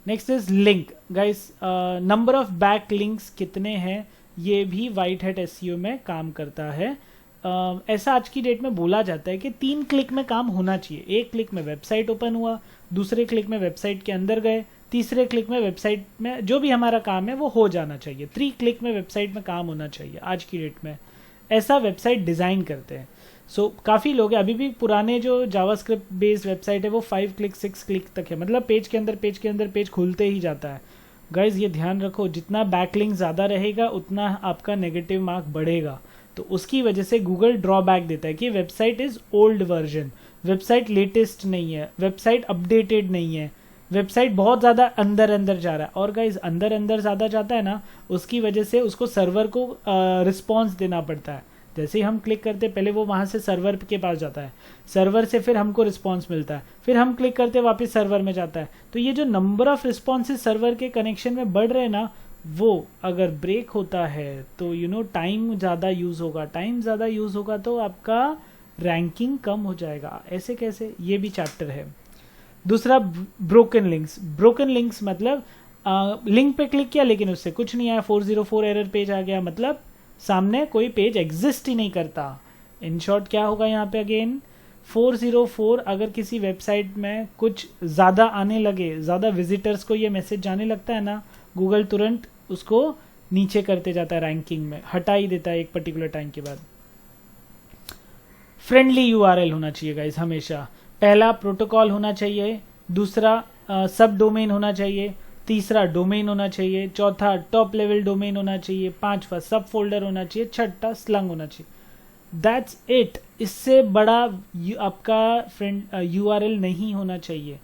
[SPEAKER 1] Next is link guys, number of back links कितने हैं ये भी व्हाइट हैट एसईओ में काम करता है। ऐसा आज की डेट में बोला जाता है कि 3 क्लिक में काम होना चाहिए, 1 क्लिक में वेबसाइट ओपन हुआ, दूसरे क्लिक में वेबसाइट के अंदर गए, तीसरे क्लिक में वेबसाइट में जो भी हमारा काम है वो हो जाना चाहिए, 3 क्लिक में वेबसाइट में काम होना चाहिए। आज की डेट में ऐसा वेबसाइट डिज़ाइन करते हैं। सो काफ़ी लोग हैं, अभी भी पुराने जो जावास्क्रिप्ट बेस्ड वेबसाइट है वो 5 क्लिक 6 क्लिक तक है, मतलब पेज के अंदर पेज खुलते ही जाता है। गाइज ये ध्यान रखो, जितना बैकलिंक ज़्यादा रहेगा उतना आपका नेगेटिव मार्क बढ़ेगा, तो उसकी वजह से गूगल ड्रॉबैक देता है कि website is old version, website latest नहीं है, वेबसाइट अपडेटेड नहीं है, वेबसाइट बहुत ज़्यादा अंदर जा रहा है। और गाइज अंदर ज़्यादा जाता है ना, उसकी वजह से उसको सर्वर को रिस्पॉन्स देना पड़ता है। जैसे ही हम क्लिक करते पहले वो वहाँ से सर्वर के पास जाता है, सर्वर से फिर हमको रिस्पॉन्स मिलता है, फिर हम क्लिक करते वापस सर्वर में जाता है, तो ये जो नंबर ऑफ रिस्पॉन्सेज सर्वर के कनेक्शन में बढ़ रहे हैं ना, वो अगर ब्रेक होता है तो टाइम ज़्यादा यूज़ होगा, टाइम ज़्यादा यूज़ होगा तो आपका रैंकिंग कम हो जाएगा। ऐसे कैसे, ये भी चैप्टर है। दूसरा ब्रोकन लिंक्स। ब्रोकन लिंक्स मतलब लिंक पे क्लिक किया लेकिन उससे कुछ नहीं आया, 404 एरर पेज आ गया, मतलब सामने कोई पेज एग्जिस्ट ही नहीं करता। इन शॉर्ट क्या होगा यहाँ पे, अगेन 404, अगर किसी वेबसाइट में कुछ ज़्यादा आने लगे, ज़्यादा विजिटर्स को ये मैसेज जाने लगता है ना, गूगल तुरंत उसको नीचे करते जाता है, रैंकिंग में हटा ही देता है एक पर्टिकुलर टाइम के बाद। फ्रेंडली यूआरएल होना चाहिए गाइस हमेशा। पहला प्रोटोकॉल होना चाहिए, दूसरा सब डोमेन होना चाहिए, तीसरा डोमेन होना चाहिए, चौथा टॉप लेवल डोमेन होना चाहिए, पांचवा सब फोल्डर होना चाहिए, छठा स्लंग होना चाहिए। That's it. इससे बड़ा आपका फ्रेंड यूआरएल नहीं होना चाहिए।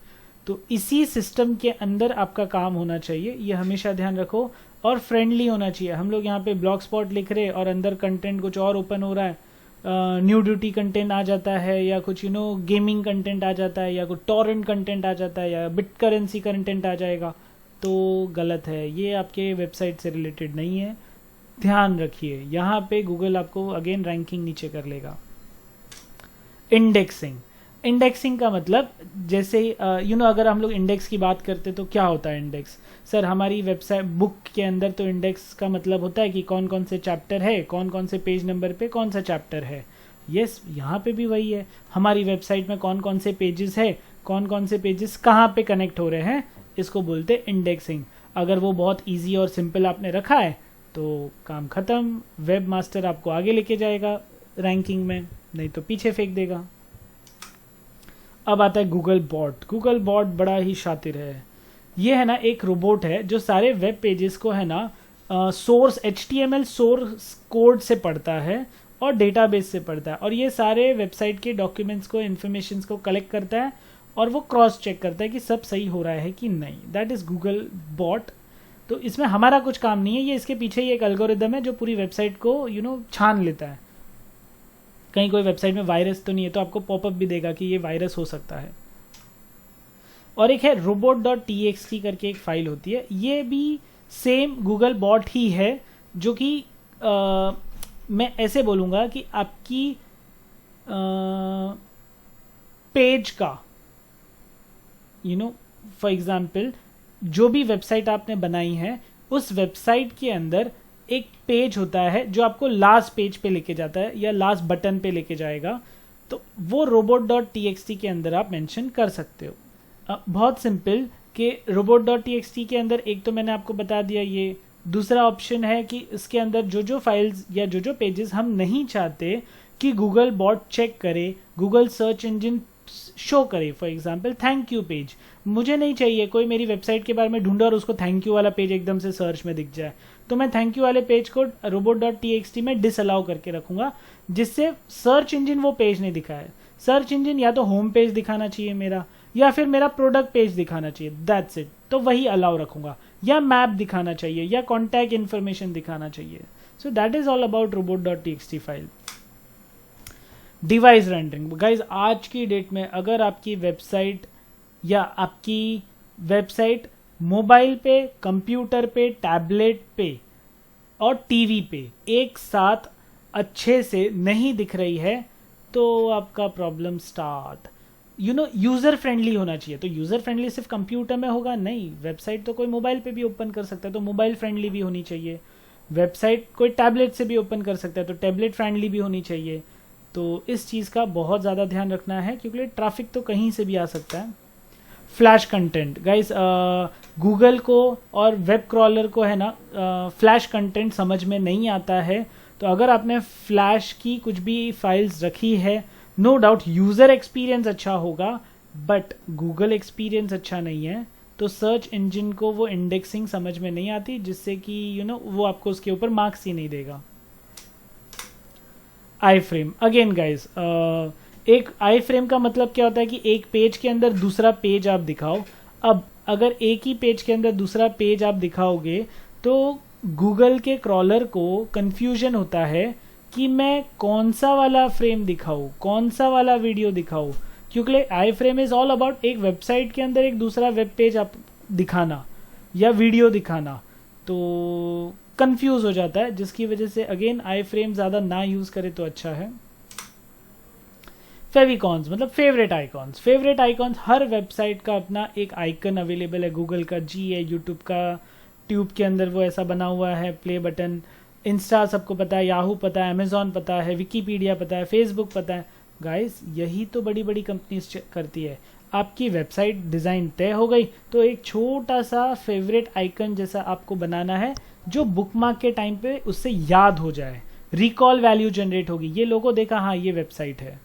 [SPEAKER 1] तो इसी सिस्टम के अंदर आपका काम होना चाहिए, ये हमेशा ध्यान रखो। और फ्रेंडली होना चाहिए। हम लोग यहाँ पे ब्लॉग स्पॉट लिख रहे और अंदर कंटेंट कुछ और ओपन हो रहा है, न्यूडिटी कंटेंट आ जाता है, या कुछ गेमिंग कंटेंट आ जाता है, या कुछ टॉरेंट कंटेंट आ जाता है, या बिट करेंसी कंटेंट आ जाएगा, तो गलत है, ये आपके वेबसाइट से रिलेटेड नहीं है। ध्यान रखिए, यहाँ पे गूगल आपको अगेन रैंकिंग नीचे कर लेगा। इंडेक्सिंग। इंडेक्सिंग का मतलब जैसे अगर हम लोग इंडेक्स की बात करते तो क्या होता है इंडेक्स? सर हमारी वेबसाइट बुक के अंदर तो इंडेक्स का मतलब होता है कि कौन कौन से चैप्टर है, कौन कौन से पेज नंबर पे कौन सा चैप्टर है। यस, यहाँ पे भी वही है। हमारी वेबसाइट में कौन कौन से पेजेस है, कौन कौन से पेजेस कहाँ पे कनेक्ट हो रहे हैं, इसको बोलते हैं इंडेक्सिंग। अगर वो बहुत ईजी और सिंपल आपने रखा है तो काम खत्म, वेब मास्टर आपको आगे लेके जाएगा रैंकिंग में, नहीं तो पीछे फेंक देगा। अब आता है गूगल बॉट। गूगल बॉट बड़ा ही शातिर है। ये है ना एक रोबोट है जो सारे वेब पेजेस को है ना सोर्स HTML सोर्स कोड से पढ़ता है और डेटाबेस से पढ़ता है, और ये सारे वेबसाइट के डॉक्यूमेंट्स को, इन्फॉर्मेशन को कलेक्ट करता है और वो क्रॉस चेक करता है कि सब सही हो रहा है कि नहीं। That is Google bot. तो इसमें हमारा कुछ काम नहीं है, ये इसके पीछे ही एक एल्गोरिदम है जो पूरी वेबसाइट को छान लेता है। कहीं कोई वेबसाइट में वायरस तो नहीं है तो आपको पॉपअप भी देगा कि ये वायरस हो सकता है। और एक है robot.txt करके एक फाइल होती है, ये भी सेम गूगल बॉट ही है, जो कि मैं ऐसे बोलूँगा कि आपकी पेज का फॉर एग्जाम्पल जो भी वेबसाइट आपने बनाई है उस वेबसाइट के अंदर एक पेज होता है जो आपको लास्ट पेज पे लेके जाता है या लास्ट बटन पे लेके जाएगा, तो वो robot.txt के अंदर आप मेंशन कर सकते हो। बहुत सिंपल कि robot.txt के अंदर एक तो मैंने आपको बता दिया ये, दूसरा ऑप्शन है कि इसके अंदर जो जो फाइल्स या जो जो पेजेस हम नहीं चाहते कि गूगल बॉट चेक करे, गूगल सर्च इंजन शो करे, for example thank you page, मुझे नहीं चाहिए कोई मेरी वेबसाइट के बारे में ढूंढे और उसको थैंक यू वाला पेज एकदम से सर्च में दिख जाए, तो मैं थैंक यू वाले पेज को robot.txt में डिसअलाउ करके रखूंगा, जिससे सर्च इंजन वो पेज नहीं दिखाए। सर्च इंजन या तो होम पेज दिखाना चाहिए मेरा, या फिर मेरा प्रोडक्ट पेज दिखाना चाहिए, दैट्स इट, तो वही अलाउ रखूंगा, या मैप दिखाना चाहिए, या कॉन्टैक्ट इन्फॉर्मेशन दिखाना चाहिए। सो that is all about robot.txt file. Device rendering. Guys आज की डेट में अगर आपकी वेबसाइट या आपकी वेबसाइट मोबाइल पे, कंप्यूटर पे, टैबलेट पे और टीवी पे एक साथ अच्छे से नहीं दिख रही है तो आपका प्रॉब्लम स्टार्ट। यूजर फ्रेंडली होना चाहिए। तो यूजर फ्रेंडली सिर्फ कंप्यूटर में होगा नहीं, वेबसाइट तो कोई मोबाइल पे भी ओपन कर सकता है तो मोबाइल फ्रेंडली भी होनी चाहिए, वेबसाइट कोई टैबलेट से भी ओपन कर सकता है तो टैबलेट फ्रेंडली भी होनी चाहिए। तो इस चीज़ का बहुत ज़्यादा ध्यान रखना है क्योंकि ट्रैफिक तो कहीं से भी आ सकता है। Flash content. गाइस गूगल को और वेब क्रॉलर को है ना फ्लैश कंटेंट समझ में नहीं आता है, तो अगर आपने फ्लैश की कुछ भी फाइल्स रखी है, नो डाउट यूज़र एक्सपीरियंस अच्छा होगा बट गूगल एक्सपीरियंस अच्छा नहीं है, तो सर्च इंजन को वो इंडेक्सिंग समझ में नहीं आती, जिससे कि वो आपको उसके ऊपर मार्क्स ही नहीं देगा। आई फ्रेम। अगेन गाइज एक आई फ्रेम का मतलब क्या होता है कि एक पेज के अंदर दूसरा पेज आप दिखाओ। अब अगर एक ही पेज के अंदर दूसरा पेज आप दिखाओगे तो गूगल के क्रॉलर को कंफ्यूजन होता है कि मैं कौन सा वाला फ्रेम दिखाऊं, कौन सा वाला वीडियो दिखाऊं, क्योंकि आई फ्रेम इज ऑल अबाउट एक वेबसाइट के अंदर एक दूसरा वेब पेज आप दिखाना या वीडियो दिखाना। तो कंफ्यूज हो जाता है, जिसकी वजह से अगेन आई फ्रेम ज़्यादा ना यूज़ करे तो अच्छा है। फेविकॉन्स मतलब फेवरेट आइकॉन्स। फेवरेट आइकॉन्स हर वेबसाइट का अपना एक आइकन अवेलेबल है। गूगल का जी है, यूट्यूब का ट्यूब के अंदर वो ऐसा बना हुआ है प्ले बटन, इंस्टा सबको पता है, याहू पता है, अमेजोन पता है, विकीपीडिया पता है, फेसबुक पता है। गाइस यही तो बड़ी बड़ी कंपनीज करती है। आपकी वेबसाइट डिज़ाइन तय हो गई तो एक छोटा सा फेवरेट आइकन जैसा आपको बनाना है जो बुकमार्क के टाइम पे उससे याद हो जाए, रिकॉल वैल्यू जनरेट होगी, ये लोगों देखा हाँ ये वेबसाइट है।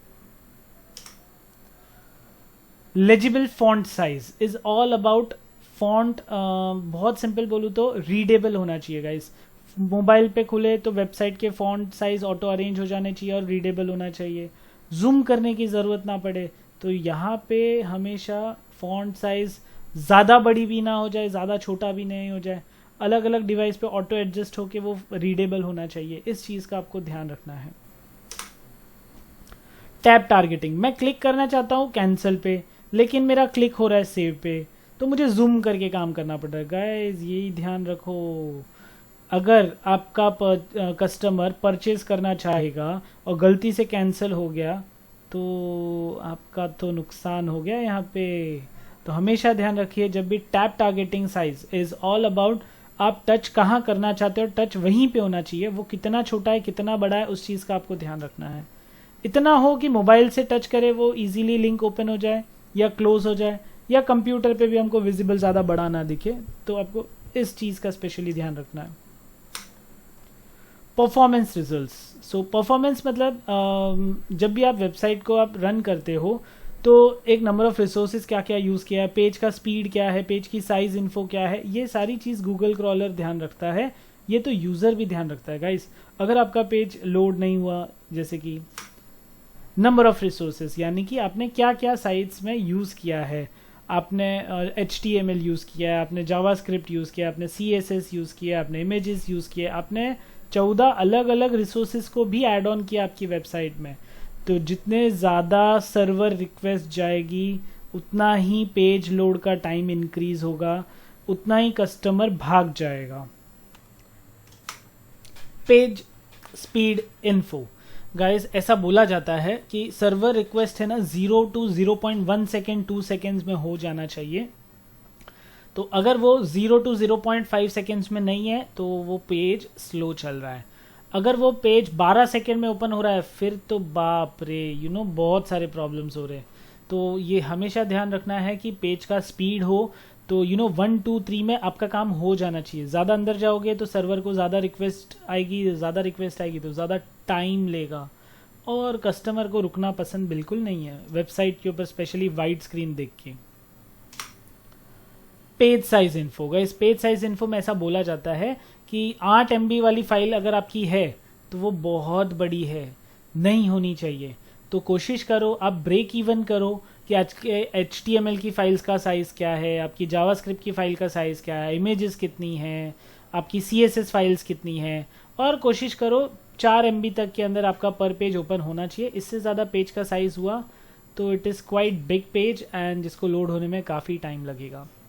[SPEAKER 1] Legible font size is all about font. बहुत सिंपल बोलूँ तो रीडेबल होना चाहिए गाइस। मोबाइल पे खुले तो वेबसाइट के फॉन्ट साइज ऑटो अरेंज हो जाने चाहिए और रीडेबल होना चाहिए, जूम करने की ज़रूरत ना पड़े। तो यहाँ पे हमेशा फॉन्ट साइज ज़्यादा बड़ी भी ना हो जाए, ज़्यादा छोटा भी नहीं हो जाए, अलग अलग डिवाइस पे ऑटो एडजस्ट होके वो रीडेबल होना चाहिए। इस चीज़ का आपको ध्यान रखना है। टैब टारगेटिंग, मैं क्लिक करना चाहता हूँ कैंसिल पे, लेकिन मेरा क्लिक हो रहा है सेव पे, तो मुझे जूम करके काम करना पड़ रहा है। गाइस यही ध्यान रखो, अगर आपका कस्टमर परचेज करना चाहेगा और गलती से कैंसिल हो गया तो आपका तो नुकसान हो गया यहाँ पे। तो हमेशा ध्यान रखिए जब भी tab targeting size is all about आप टच कहाँ करना चाहते हो, टच वहीं पे होना चाहिए। वो कितना छोटा है कितना बड़ा है उस चीज़ का आपको ध्यान रखना है। इतना हो कि मोबाइल से टच करे वो इजीली लिंक ओपन हो जाए या क्लोज हो जाए, या कंप्यूटर पे भी हमको विजिबल ज़्यादा बड़ा ना दिखे। तो आपको इस चीज़ का स्पेशली ध्यान रखना है। परफॉर्मेंस रिजल्ट्स, सो परफॉर्मेंस मतलब जब भी आप वेबसाइट को आप रन करते हो तो एक नंबर ऑफ रिसोर्सेज क्या क्या यूज़ किया है, पेज का स्पीड क्या है, पेज की साइज इन्फो क्या है, ये सारी चीज़ गूगल क्रॉलर ध्यान रखता है। ये तो यूज़र भी ध्यान रखता है गाइस। अगर आपका पेज लोड नहीं हुआ, जैसे कि नंबर ऑफ रिसोर्सेज यानी कि आपने क्या क्या साइट्स में यूज़ किया है, आपने HTML यूज़ किया है, आपने जावास्क्रिप्ट यूज़ किया, आपने CSS यूज़ किया, आपने इमेजेस यूज़ किए, आपने 14 अलग अलग रिसोर्सेज को भी ऐड ऑन किया आपकी वेबसाइट में। तो जितने ज़्यादा सर्वर रिक्वेस्ट जाएगी उतना ही पेज लोड का टाइम इंक्रीज होगा, उतना ही कस्टमर भाग जाएगा। पेज स्पीड इन्फो, गाइस ऐसा बोला जाता है कि सर्वर रिक्वेस्ट है ना 0 to 0.1 सेकेंड 2 सेकेंड्स में हो जाना चाहिए। तो अगर वो 0 to 0.5 सेकेंड्स में नहीं है तो वो पेज स्लो चल रहा है। अगर वो पेज 12 सेकेंड में ओपन हो रहा है फिर तो बाप रे बहुत सारे प्रॉब्लम्स हो रहे हैं। तो ये हमेशा ध्यान रखना है कि पेज का स्पीड हो। तो 1 2 3 में आपका काम हो जाना चाहिए। ज़्यादा अंदर जाओगे तो सर्वर को ज़्यादा रिक्वेस्ट आएगी तो ज़्यादा टाइम लेगा और कस्टमर को रुकना पसंद बिल्कुल नहीं है वेबसाइट के ऊपर, स्पेशली वाइड स्क्रीन देख के। Page size info, guys page size info में ऐसा बोला जाता है कि 8 MB वाली फाइल अगर आपकी है तो वो बहुत बड़ी है, नहीं होनी चाहिए। तो कोशिश करो आप ब्रेक इवन करो कि आज के HTML की फाइल्स का साइज़ क्या है, आपकी जावास्क्रिप्ट की फ़ाइल का साइज़ क्या है, इमेजेस कितनी हैं, आपकी CSS फाइल्स कितनी हैं, और कोशिश करो 4 MB तक के अंदर आपका पर पेज ओपन होना चाहिए। इससे ज़्यादा पेज का साइज़ हुआ तो it is quite big page and जिसको लोड होने में काफ़ी टाइम लगेगा।